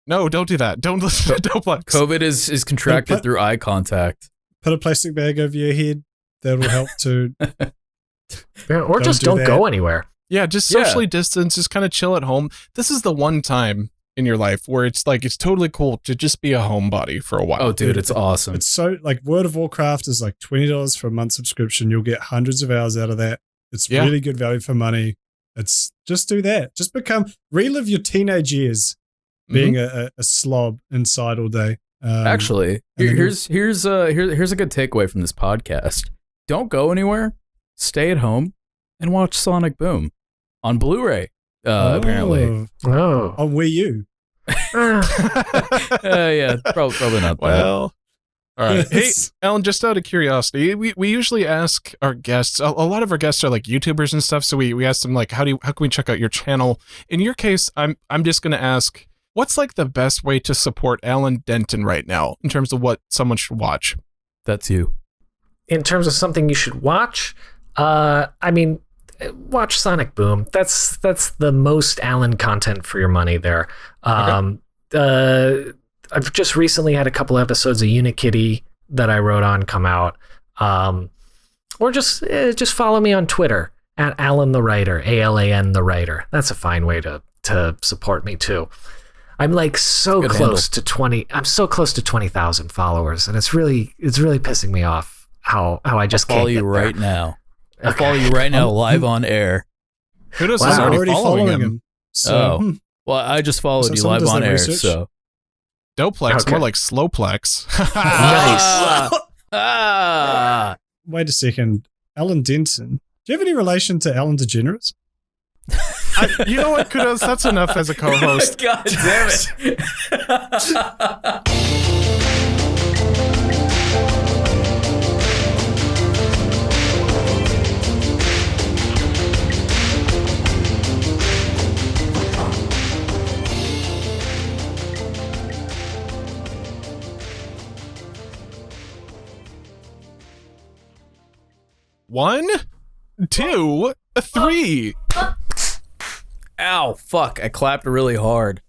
No, don't do that. Don't listen to Doplex. COVID is contracted through eye contact. Put a plastic bag over your head. That will help to. Yeah, or just don't go anywhere. Yeah, just socially distance. Just kind of chill at home. This is the one time in your life where it's like it's totally cool to just be a homebody for a while. Oh, dude, it's awesome. It's so like World of Warcraft is like $20 for a month subscription. You'll get hundreds of hours out of that. It's really good value for money. It's just do that. Just relive your teenage years being a slob inside all day. Actually, here's a good takeaway from this podcast. Don't go anywhere. Stay at home and watch Sonic Boom on Blu-ray. Apparently. Oh. On Wii U. Yeah, probably not that. Well, all right. Hey, Alan, just out of curiosity, we usually ask our guests, a lot of our guests are like YouTubers and stuff, so we ask them like, how can we check out your channel? In your case, I'm just going to ask, what's like the best way to support Alan Denton right now in terms of what someone should watch? That's you. In terms of something you should watch, watch Sonic Boom. That's the most Alan content for your money there. I've just recently had a couple episodes of Unikitty that I wrote on come out. Or just follow me on Twitter at Alan the Writer, ALAN the Writer. That's a fine way to support me too. I'm like so close to 20. I'm so close to 20,000 followers, and it's really pissing me off how I just I'll follow can't you get right there. now. I'll follow you right now, live on air. Kudos Wow. is I'm already following him. So, Well, I just followed So you someone live does on that air. research? So Doplex, Okay. more like Slowplex. Nice. wait a second. Alan Denton. Do you have any relation to Alan DeGeneres? You know what, Kudos? That's enough as a co-host. God damn it. One, two, three. Ow, fuck. I clapped really hard.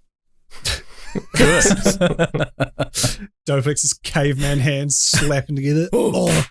Doplex's caveman hands slapping together. Oh.